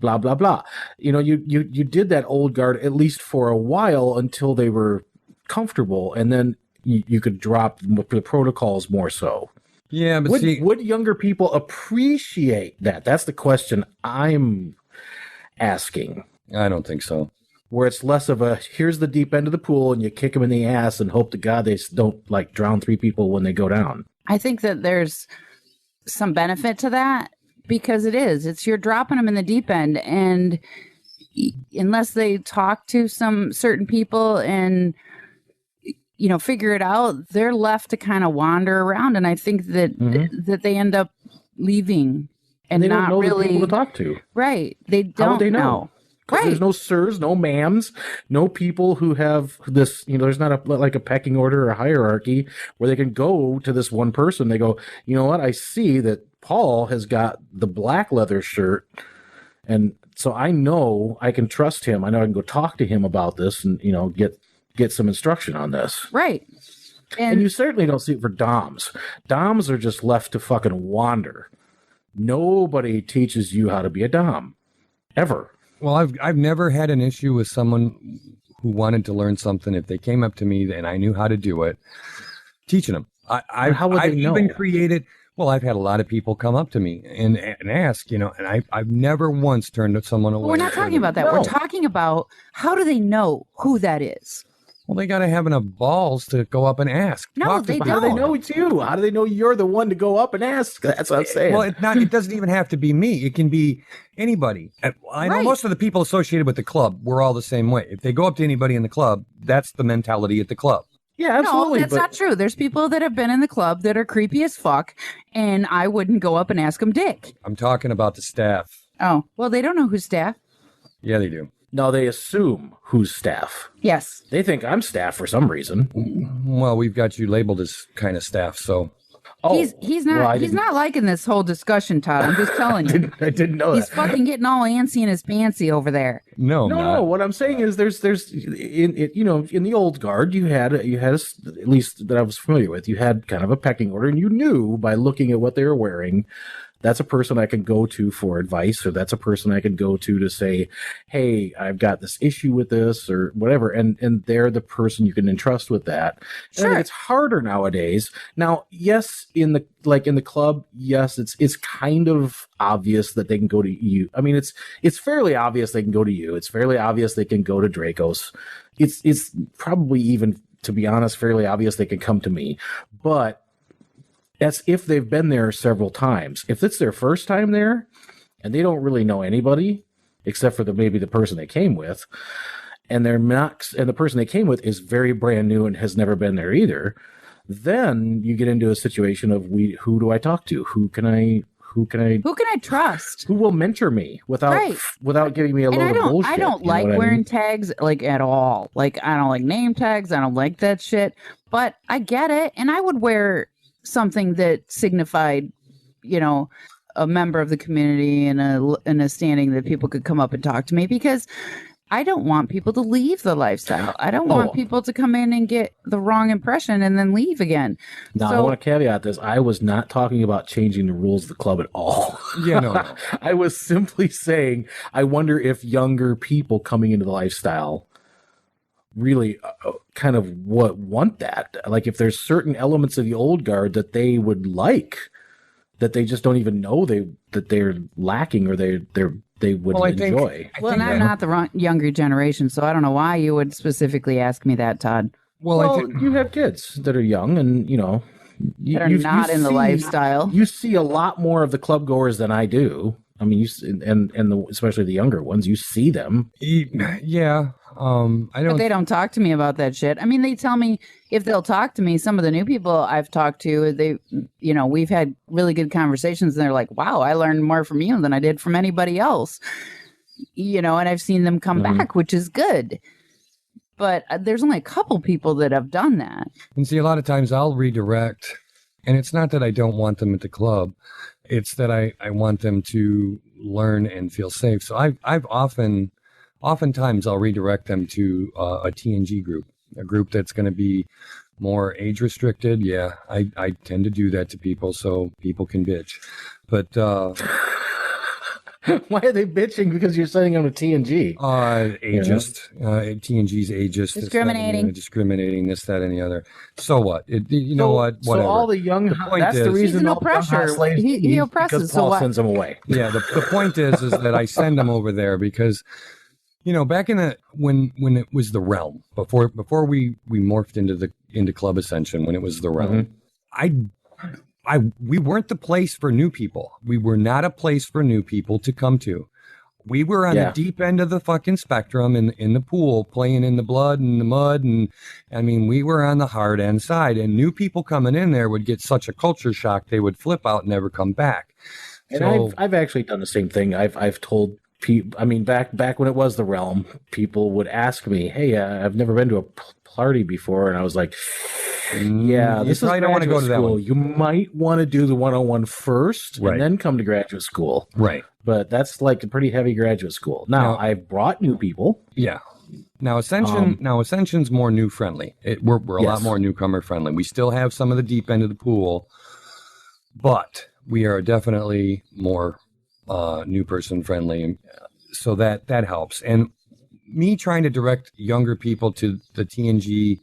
Blah blah blah. You did that old guard at least for a while until they were comfortable, and then you could drop the protocols more so. Yeah, but would younger people appreciate that? That's the question I'm asking. I don't think so. Where it's less of a, here's the deep end of the pool and you kick them in the ass and hope to God they don't drown 3 people when they go down. I think that there's some benefit to that, because it's you're dropping them in the deep end, and unless they talk to some certain people and figure it out, they're left to kind of wander around, and I think that that they end up leaving and they not don't know really the people to talk to. Right? They don't How would they know? Right. There's no sirs, no ma'ams, no people who have this, there's not a pecking order or a hierarchy where they can go to this one person. They go, you know what? I see that Paul has got the black leather shirt, and so I know I can trust him. I know I can go talk to him about this and, get some instruction on this. Right. And you certainly don't see it for DOMs. DOMs are just left to fucking wander. Nobody teaches you how to be a DOM. Ever. Well, I've never had an issue with someone who wanted to learn something. If they came up to me and I knew how to do it, teaching them. How would they know? Even created. Well, I've had a lot of people come up to me and ask, and I've never once turned someone away. Well, we're not talking about that. No. We're talking about, how do they know who that is? Well, they got to have enough balls to go up and ask. No, they don't. How do they know it's you? How do they know you're the one to go up and ask? That's what I'm saying. Well, it doesn't even have to be me. It can be anybody. I know most of the people associated with the club, we're all the same way. If they go up to anybody in the club, that's the mentality at the club. Yeah, absolutely. No, that's not true. There's people that have been in the club that are creepy as fuck, and I wouldn't go up and ask them dick. I'm talking about the staff. Oh, well, they don't know who's staff. Yeah, they do. No, they assume who's staff. Yes. They think I'm staff for some reason. Well, we've got you labeled as kind of staff, so. Oh, he's not liking this whole discussion, Todd. I'm just telling you. I didn't know he's fucking getting all antsy in his pantsy over there. No. What I'm saying is, there's in the old guard, you had at least that I was familiar with, you had kind of a pecking order, and you knew by looking at what they were wearing, that's a person I can go to for advice, or that's a person I can go to say, hey, I've got this issue with this or whatever. And they're the person you can entrust with that. Sure. And it's harder nowadays. Now, yes, in the club, yes, it's kind of obvious that they can go to you. I mean, it's fairly obvious they can go to you. It's fairly obvious they can go to Dracos. It's probably even, to be honest, fairly obvious they can come to me. But that's if they've been there several times. If it's their first time there and they don't really know anybody except for maybe the person they came with, and the person they came with is very brand new and has never been there either, then you get into a situation of who do I talk to? Who can I trust? Who will mentor me without giving me a load of bullshit? I don't like wearing tags at all. Like, I don't like name tags. I don't like that shit. But I get it, and I would wear something that signified, a member of the community and a standing that people could come up and talk to me, because I don't want people to leave the lifestyle. I don't want people to come in and get the wrong impression and then leave again. Now, I want to caveat this. I was not talking about changing the rules of the club at all. Yeah, no. I was simply saying, I wonder if younger people coming into the lifestyle really kind of want that. Like, if there's certain elements of the old guard that they would like, that they just don't even know that they're lacking, or they would enjoy. I'm not the younger generation, so I don't know why you would specifically ask me that, Todd. Well, you have kids that are young, and that are not in the lifestyle. You see a lot more of the club goers than I do. I mean, especially the younger ones, you see them. Yeah. But they don't talk to me about that shit. I mean, they tell me if they'll talk to me. Some of the new people I've talked to, we've had really good conversations, and they're like, wow, I learned more from you than I did from anybody else. and I've seen them come back, which is good. But there's only a couple people that have done that. And see, a lot of times I'll redirect, and it's not that I don't want them at the club. It's that I want them to learn and feel safe. So I've oftentimes I'll redirect them to a TNG group, a group that's going to be more age restricted. Yeah, I tend to do that to people so people can bitch. But why are they bitching? Because you're sending them to TNG. Ageist. TNG's ageist. Discriminating, this, that, and the other. So what? Know what? Whatever. So all the young, that's the reason all pressure. He oppresses. Because Paul sends them away. Yeah, the point is that I send them over there because, back in when it was the realm, before we morphed into Club Ascension, when it was the realm, we weren't the place for new people. We were not a place for new people to come to. We were on the deep end of the fucking spectrum in the pool, playing in the blood and the mud. And I mean, we were on the hard end side, and new people coming in there would get such a culture shock. They would flip out and never come back. And so, I've actually done the same thing. I've told people, I mean, back when it was the realm, people would ask me, hey, I've never been to a party before. And I was like, yeah, this is don't want to go to that one. You might want to do the 101 first and then come to graduate school. Right. But that's like a pretty heavy graduate school. Now I've brought new people. Yeah. Now Ascension's more new friendly. We're a lot more newcomer friendly. We still have some of the deep end of the pool, but we are definitely more new person friendly. So that helps. And me trying to direct younger people to the TNG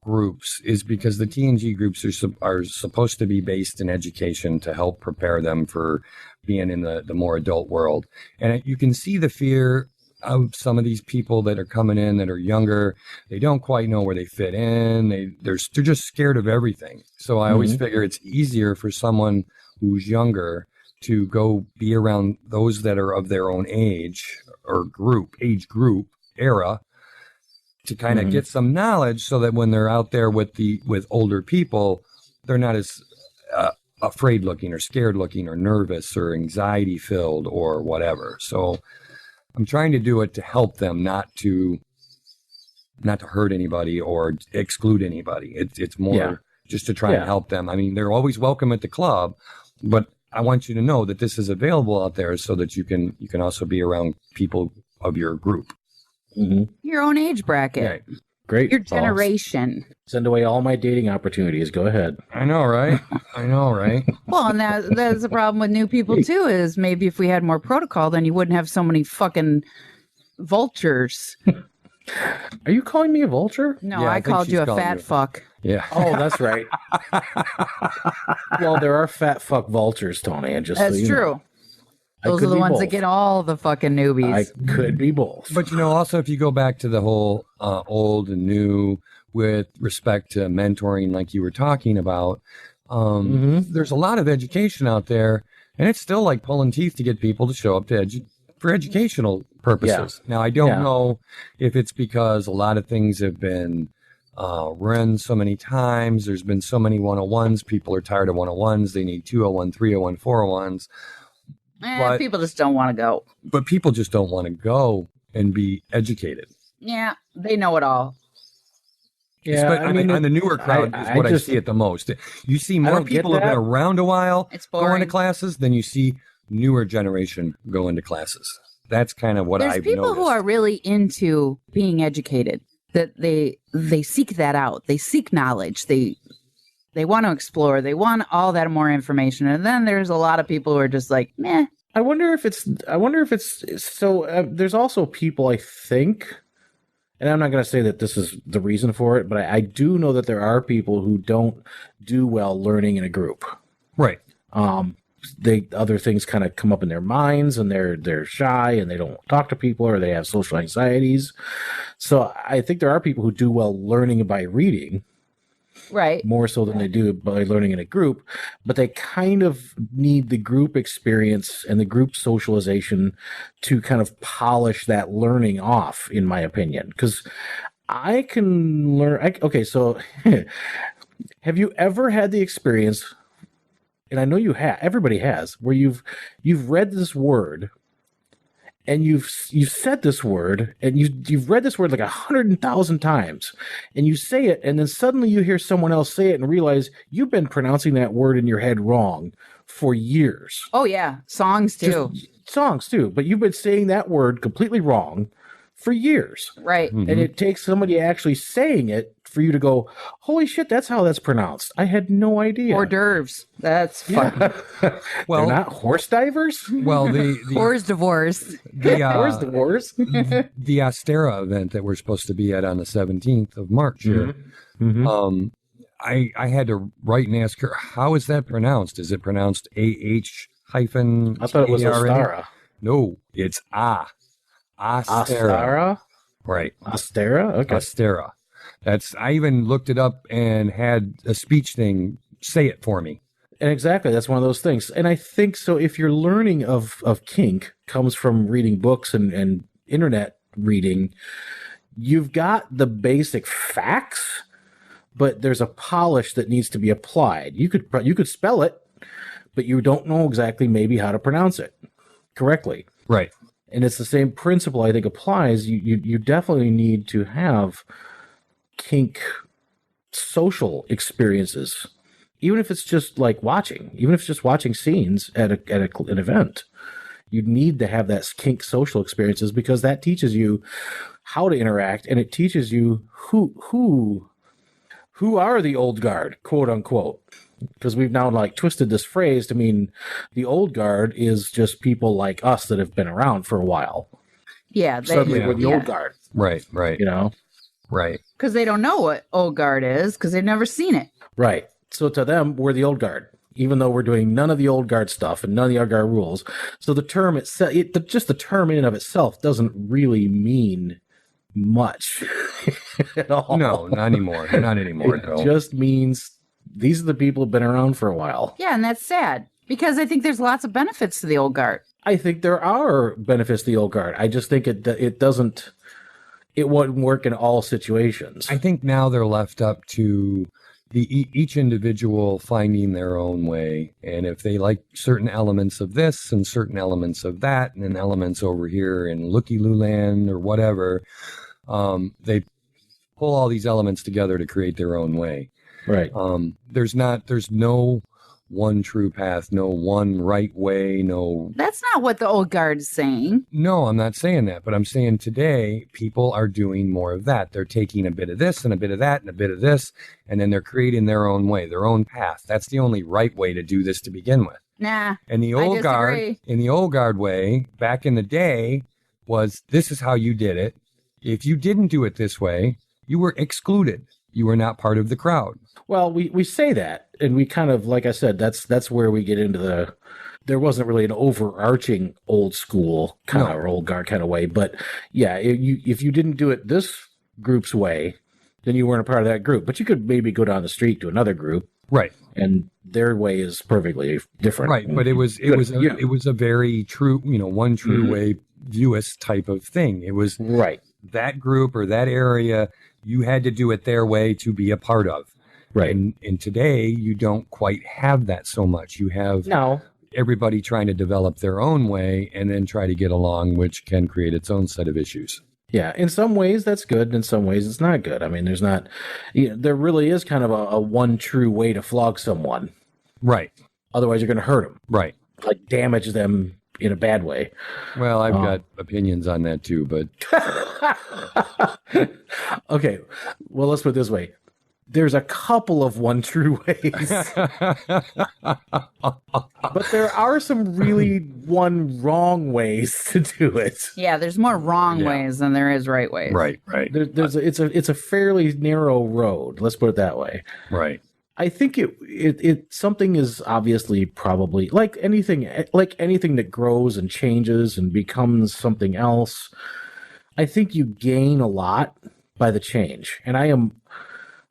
groups is because the TNG groups are supposed to be based in education to help prepare them for being in the more adult world. And you can see the fear of some of these people that are coming in that are younger. They don't quite know where they fit in. They're just scared of everything. So I always figure it's easier for someone who's younger to go be around those that are of their own age or age group era, to kind of get some knowledge so that when they're out there with older people, they're not as afraid looking or scared looking or nervous or anxiety filled or whatever. So I'm trying to do it to help them, not to hurt anybody or exclude anybody. It's more just to try and help them. I mean, they're always welcome at the club, but I want you to know that this is available out there so that you can also be around people of your group. Your own age bracket. Yeah. Great. Your generation. Send away all my dating opportunities. Go ahead. I know, right? Well, and that's the problem with new people, too, is maybe if we had more protocol, then you wouldn't have so many fucking vultures. Are you calling me a vulture? No, I called you a fat fuck. Yeah. Oh, that's right. Well, there are fat fuck vultures, Tony. And just that's true. Know. Those are the ones that get all the fucking newbies. I could be both. But, also, if you go back to the whole old and new with respect to mentoring, like you were talking about, there's a lot of education out there, and it's still like pulling teeth to get people to show up for educational purposes. Yeah. Now, I don't know if it's because a lot of things have been run so many times. There's been so many 101s. People are tired of 101s. They need 201, 301, 401s. But people just don't want to go. But people just don't want to go and be educated. Yeah, they know it all. Yeah, I mean, on the newer crowd is what I see it the most. You see more people who have been around a while going to classes than you see newer generation go into classes. That's kind of what I've noticed. There's people who are really into being educated, that they seek that out. They seek knowledge. They want to explore. They want all that more information. And then there's a lot of people who are just like, meh. I wonder if it's so there's also people, I think, and I'm not going to say that this is the reason for it, but I do know that there are people who don't do well learning in a group. Right. Other things kind of come up in their minds, and they're shy and they don't talk to people, or they have social anxieties. So I think there are people who do well learning by reading. Right. More so than they do by learning in a group, but they kind of need the group experience and the group socialization to kind of polish that learning off, in my opinion. Because I can learn. So have you ever had the experience, and I know you have, everybody has, where you've read this word and you've said this word, and you've read this word like 100,000 times, and you say it, and then suddenly you hear someone else say it and realize you've been pronouncing that word in your head wrong for years. Oh yeah, songs too. Songs too, but you've been saying that word completely wrong for years. Right. And it takes somebody actually saying it for you to go, holy shit, that's how that's pronounced. I had no idea. Hors d'oeuvres. That's fun. Well, they're not horse divers? Well, the Horse divorce. Horse divorce. The Astera event that we're supposed to be at on the 17th of March here. I had to write and ask her, how is that pronounced? Is it pronounced A-H hyphen? I thought it was Astara. No, it's A. Astara? Right. Astera? Okay. Astera. I even looked it up and had a speech thing say it for me. And exactly, that's one of those things. And I think so if your learning of kink comes from reading books and internet reading, you've got the basic facts, but there's a polish that needs to be applied. You could spell it, but you don't know exactly maybe how to pronounce it correctly. Right. And it's the same principle I think applies. You definitely need to have kink social experiences, even if it's just like watching, even if it's just watching scenes at an event. You need to have that kink social experiences because that teaches you how to interact, and it teaches you who are the old guard, quote unquote. Because we've now like twisted this phrase to mean the old guard is just people like us that have been around for a while. Yeah. Suddenly we're the old guard. Right. You know? Right. Because they don't know what old guard is because they've never seen it. Right. So to them, we're the old guard, even though we're doing none of the old guard stuff and none of the old guard rules. So the term itself, just the term in and of itself doesn't really mean much at all. No, not anymore. Not anymore. It just means these are the people who've been around for a while. Yeah, and that's sad because I think there's lots of benefits to the old guard. I think there are benefits to the old guard. I just think it wouldn't work in all situations. I think now they're left up to each individual finding their own way. And if they like certain elements of this and certain elements of that and then elements over here in Looky-Loo Land or whatever, they pull all these elements together to create their own way. Right. There's no one true path, no one right way, no. That's not what the old guard is saying. No, I'm not saying that, but I'm saying today people are doing more of that. They're taking a bit of this and a bit of that and a bit of this, and then they're creating their own way, their own path. That's the only right way to do this to begin with. Nah. And the old guard way back in the day was this is how you did it. If you didn't do it this way, you were excluded. You were not part of the crowd. Well, we say that, and we kind of, like I said, that's where we get into there wasn't really an overarching old school kind of or old guard kind of way. But yeah, if you didn't do it this group's way, then you weren't a part of that group. But you could maybe go down the street to another group. Right. And their way is perfectly different. Right. But it was a very true, one true way viewist type of thing. It was right. That group or that area, you had to do it their way to be a part of. Right. And today, you don't quite have that so much. You have everybody trying to develop their own way and then try to get along, which can create its own set of issues. Yeah. In some ways, that's good. In some ways, it's not good. I mean, there's not, there really is kind of a one true way to flog someone. Right. Otherwise, you're going to hurt them. Right. Like damage them in a bad way. Well, I've got opinions on that too, but. Okay. Well, let's put it this way. There's a couple of one true ways. But there are some really one wrong ways to do it. Yeah, there's more wrong ways than there is right ways. Right. It's a fairly narrow road. Let's put it that way. Right. I think it something is obviously probably like anything that grows and changes and becomes something else. I think you gain a lot by the change, and I am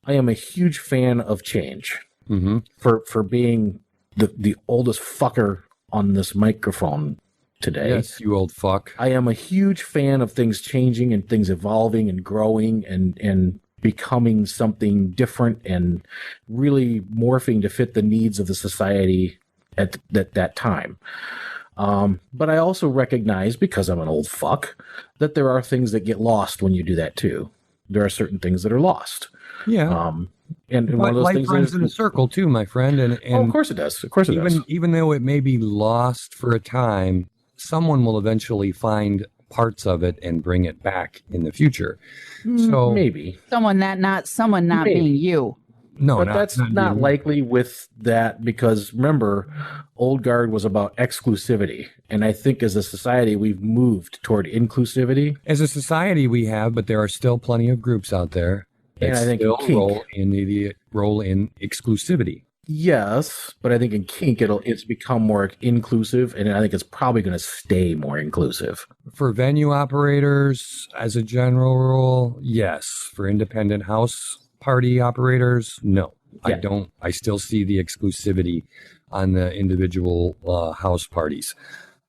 a huge fan of change. Mm-hmm. For being the oldest fucker on this microphone today. Yes, you old fuck. I am a huge fan of things changing and things evolving and growing and becoming something different and really morphing to fit the needs of the society at that time. But I also recognize, because I'm an old fuck, that there are things that get lost when you do that too. There are certain things that are lost. Yeah. And one of those life things runs in a circle too, my friend. And of course it does. Of course it does. Even though it may be lost for a time, someone will eventually find parts of it and bring it back in the future. So maybe someone not maybe. Being you. No, but that's not likely with that, because remember, Old Guard was about exclusivity. And I think as a society, we've moved toward inclusivity. As a society, we have, but there are still plenty of groups out there that and I think still Kink, roll in exclusivity. Yes, but I think in Kink, it's become more inclusive, and I think it's probably going to stay more inclusive. For venue operators, as a general rule, yes. For independent house party operators, no. Yeah. I still see the exclusivity on the individual house parties.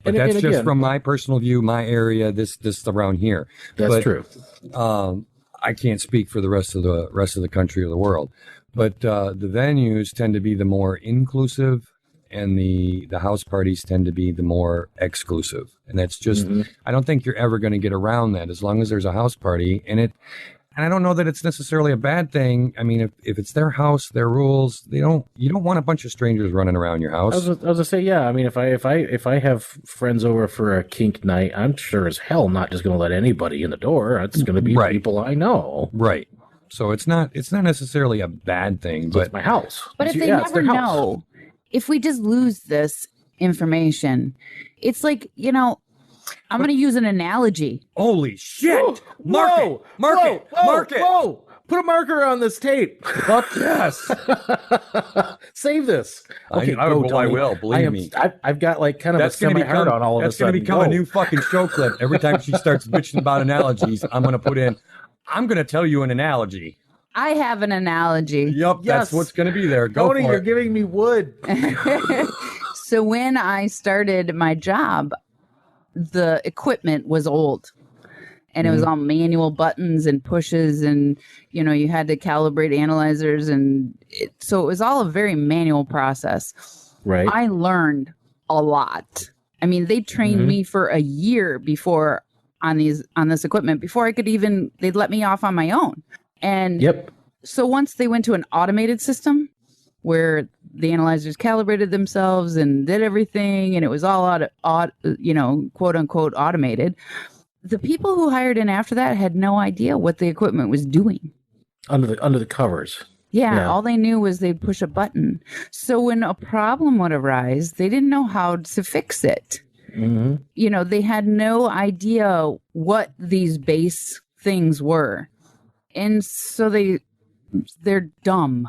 But that's just from my personal view, my area, this around here. That's true. I can't speak for the rest of the country or the world. But the venues tend to be the more inclusive, and the house parties tend to be the more exclusive. And that's just, I don't think you're ever going to get around that as long as there's a house party. And I don't know that it's necessarily a bad thing. I mean, if it's their house, their rules, you don't want a bunch of strangers running around your house. I was gonna say, yeah. I mean, if I have friends over for a kink night, I'm sure as hell not just gonna let anybody in the door. It's gonna be people I know. Right. So it's not necessarily a bad thing, but it's my house. But if they never know, if we just lose this information, it's like, I'm going to use an analogy. Holy shit! Mark it! Whoa! Put a marker on this tape. Fuck yes! Save this. Okay, I will. Believe me. I've got like kind of a semi-hard on all of this. That's going to become a new fucking show clip. Every time she starts bitching about analogies, I'm going to put in, I'm going to tell you an analogy. I have an analogy. Yep, that's what's going to be there. Go Tony, you're giving me wood. So when I started my job, the equipment was old, and it was all manual buttons and pushes, and you had to calibrate analyzers, and so it was all a very manual process. Right. I learned a lot. I mean, they trained me for a year before on this equipment before I could even, they'd let me off on my own. And so once they went to an automated system where the analyzers calibrated themselves and did everything, and it was all quote unquote automated, the people who hired in after that had no idea what the equipment was doing under the covers. Yeah, all they knew was they'd push a button. So when a problem would arise, they didn't know how to fix it. They had no idea what these base things were. And so they're dumb.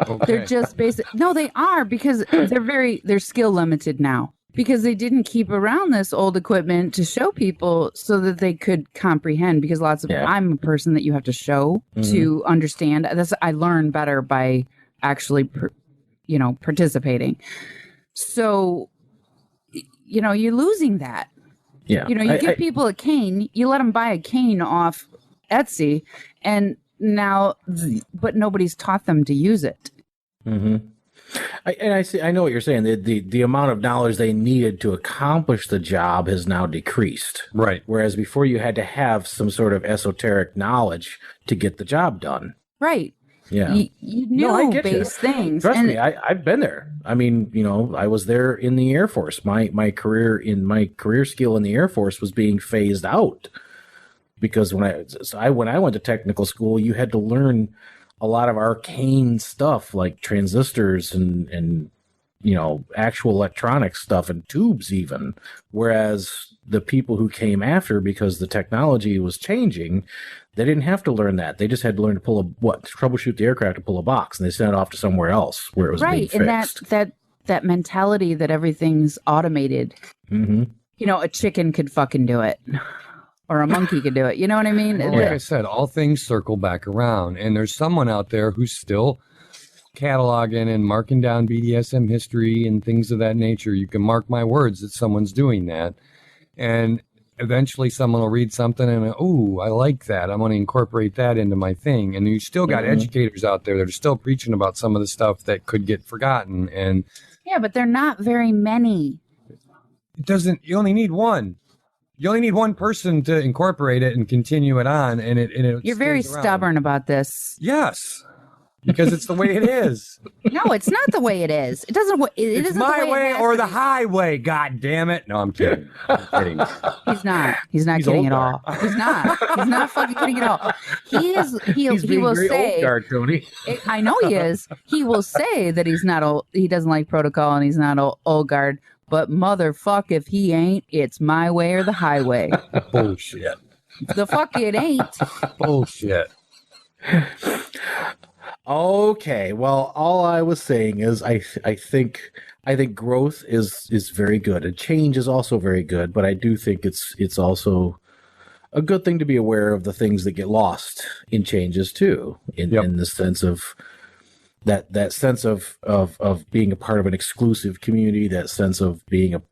Okay. They're just basic. No, they are, because they're skill limited now, because they didn't keep around this old equipment to show people so that they could comprehend, because I'm a person that you have to show to understand. I learn better by actually, participating. So, you're losing that. Yeah. You give people a cane, you let them buy a cane off Etsy, and now, but nobody's taught them to use it. I know what you're saying. The amount of knowledge they needed to accomplish the job has now decreased. Right. Whereas before you had to have some sort of esoteric knowledge to get the job done. Right. Yeah. You knew base things. Trust me, I've been there. I mean, I was there in the Air Force. My career skill in the Air Force was being phased out, because when I went to technical school, you had to learn a lot of arcane stuff like transistors and actual electronic stuff and tubes even. Whereas the people who came after, because the technology was changing, they didn't have to learn that. They just had to learn to troubleshoot the aircraft to pull a box, and they sent it off to somewhere else where it was being fixed. And that mentality that everything's automated. A chicken could fucking do it. Or a monkey could do it. You know what I mean? Well, like I said, all things circle back around. And there's someone out there who's still cataloging and marking down BDSM history and things of that nature. You can mark my words that someone's doing that. And eventually someone will read something and, oh, I like that. I'm going to incorporate that into my thing. And you still got educators out there that are still preaching about some of the stuff that could get forgotten. And yeah, but they're not very many. You only need one. You only need one person to incorporate it and continue it on. And you're very stubborn about this. Yes. Because it's the way it is. No, it's not the way it is. It doesn't. It's my way or the highway. God damn it! No, I'm kidding. I'm kidding. He's not. He's not kidding at all. He's not. He's not fucking kidding at all. He is. He will say. Old guard, Tony. I know he is. He will say that he's not old. He doesn't like protocol and he's not old guard. But motherfuck, if he ain't, it's my way or the highway. Bullshit. The fuck it ain't. Bullshit. Okay, well, all I was saying is I think growth is very good, and change is also very good. But I do think it's also a good thing to be aware of the things that get lost in changes too, in the sense of that sense of being a part of an exclusive community, that sense of being a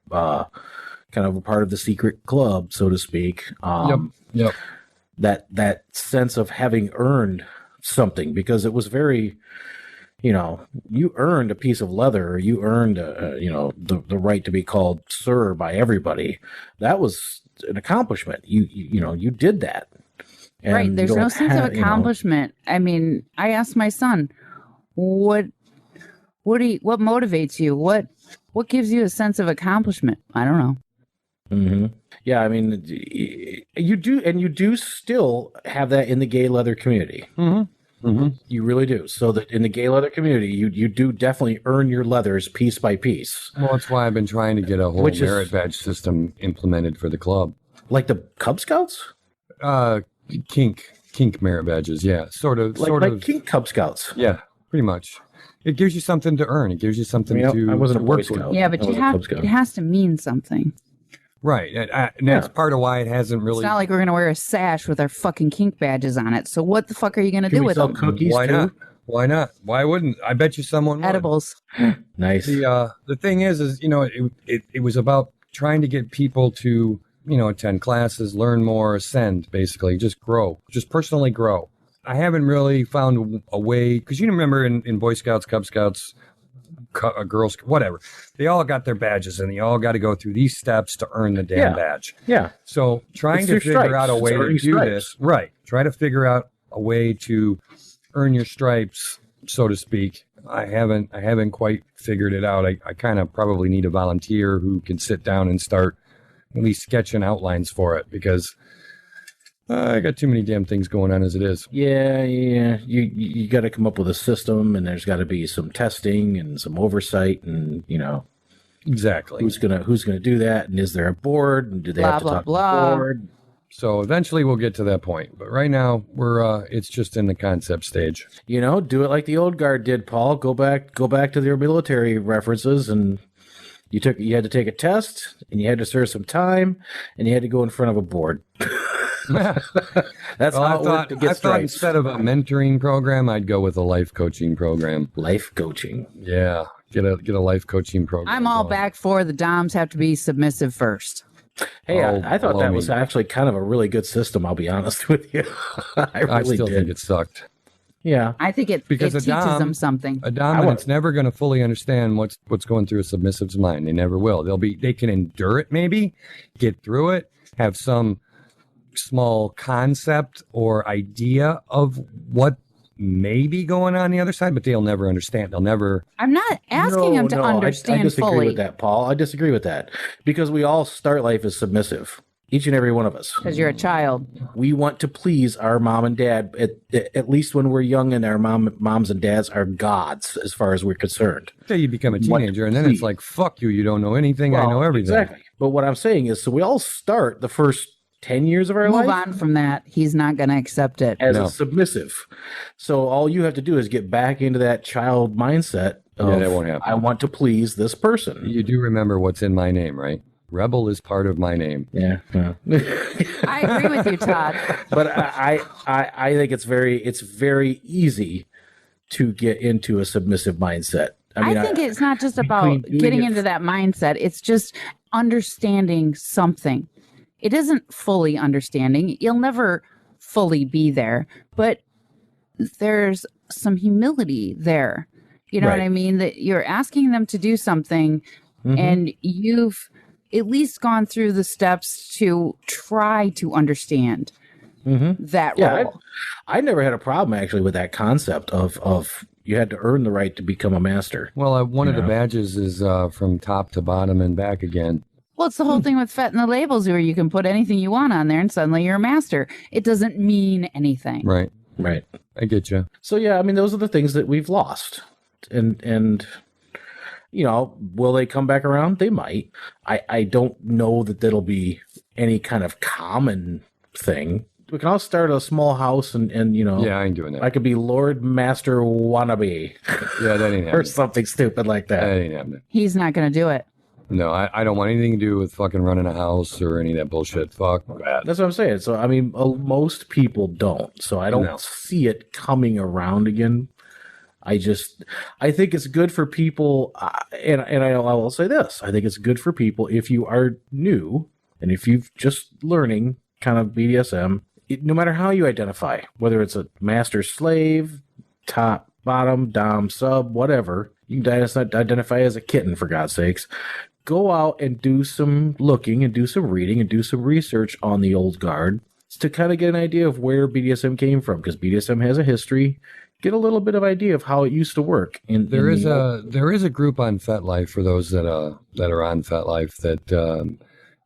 kind of a part of the secret club, so to speak. That sense of having earned something, because it was very, you earned a piece of leather, or you earned the right to be called sir by everybody. That was an accomplishment. You did that. And right. There's no sense of accomplishment. I mean, I asked my son, what motivates you? What gives you a sense of accomplishment? I don't know. Mm-hmm. Yeah, I mean, you do still have that in the gay leather community. Mm-hmm. Mm-hmm. You really do. So that in the gay leather community, you do definitely earn your leathers piece by piece. Well, that's why I've been trying to get a whole merit badge system implemented for the club. Like the Cub Scouts? Kink merit badges, yeah. Sort of. Kink Cub Scouts. Yeah, pretty much. It gives you something to earn. It gives you something to I wasn't a Boy work Scout. with. Yeah, but it has to mean something. Right, and that's part of why it hasn't really. It's not like we're gonna wear a sash with our fucking kink badges on it. So what the fuck are you gonna do with them? Cookies? Why too? not? Why not? Why wouldn't? I bet you someone would. Edibles. Nice. The thing is it was about trying to get people to attend classes, learn more, ascend, basically, just grow, just personally grow. I haven't really found a way, because you remember in Boy Scouts, Cub Scouts, Girls, whatever, they all got their badges and they all got to go through these steps to earn the damn badge. Yeah. So trying to figure out a way to do this, right? Try to figure out a way to earn your stripes, so to speak. I haven't quite figured it out. I kind of probably need a volunteer who can sit down and start at least sketching outlines for it, because I got too many damn things going on as it is. Yeah. You got to come up with a system, and there's got to be some testing and some oversight, and exactly who's gonna do that, and is there a board, and do they have to talk to the board? So eventually we'll get to that point, but right now we're it's just in the concept stage. Do it like the old guard did, Paul. Go back to their military references, and you had to take a test, and you had to serve some time, and you had to go in front of a board. That's how it worked to get stripes. I thought instead of a mentoring program, I'd go with a life coaching program. Life coaching. Yeah. Get a life coaching program. I'm all back for the DOMs have to be submissive first. Hey, I thought that was actually kind of a really good system, I'll be honest with you. I still think it sucked. Yeah. I think it teaches them something. A dominant's never going to fully understand what's going through a submissive's mind. They never will. They can endure it, maybe, get through it, have some small concept or idea of what may be going on the other side, but they'll never understand. They'll never. I'm not asking them to understand I disagree fully. with that, Paul. I disagree with that, because we all start life as submissive. Each and every one of us. Because you're a child. We want to please our mom and dad, at least when we're young, and our moms and dads are gods as far as we're concerned. Until you become a teenager, and then it's like, fuck you, you don't know anything, I know everything. Exactly. But what I'm saying is, so we all start the first 10 years of our life. Move on from that. He's not going to accept it. As a submissive. So all you have to do is get back into that child mindset of, that won't happen. I want to please this person. You do remember what's in my name, right? Rebel is part of my name. Yeah. I agree with you, Todd. But I think it's very easy to get into a submissive mindset. I think it's not just about getting into that mindset. It's just understanding something. it isn't fully understanding. You'll never fully be there, but there's some humility there. You know what I mean? That you're asking them to do something and you've at least gone through the steps to try to understand that role. I never had a problem actually with that concept of you had to earn the right to become a master. Well, one of the badges is from top to bottom and back again. Well, it's the whole thing with FET and the labels where you can put anything you want on there and suddenly you're a master. It doesn't mean anything. Right. I get you. So, yeah, I mean, those are the things that we've lost. And you know, will they come back around? They might. I don't know that that'll be any kind of common thing. We can all start a small house and you know. Yeah, I ain't doing that. I could be Lord Master Wannabe. Yeah, that ain't happening. Or something stupid like that. That ain't happening. He's not going to do it. No, I don't want anything to do with fucking running a house or any of that bullshit. Fuck that. That's what I'm saying. So, I mean, most people don't. So I don't see it coming around again. I think it's good for people, and I will say this. I think it's good for people if you are new and if you've just learning kind of BDSM, no matter how you identify, whether it's a master slave, top, bottom, dom, sub, whatever, you can identify as a kitten, for God's sakes. Go out and do some looking and do some reading and do some research on the old guard to kind of get an idea of where BDSM came from, because BDSM has a history. Get a little bit of idea of how it used to work. There is a group on FetLife for those that are on FetLife that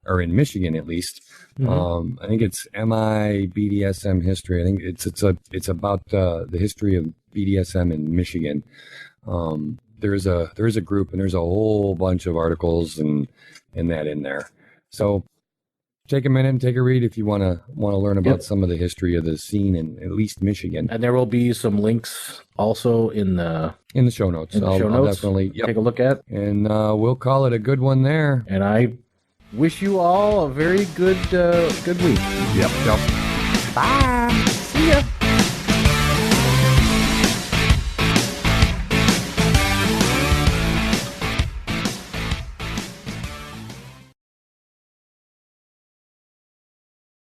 are in Michigan at least. I think it's MI BDSM history. I think it's about the history of BDSM in Michigan. There is a group and there's a whole bunch of articles and that in there. So take a minute and take a read if you want to learn about some of the history of the scene in at least Michigan. And there will be some links also in the show notes. I'll definitely take a look at. And we'll call it a good one there. And I wish you all a very good week. Yep. Bye. See ya.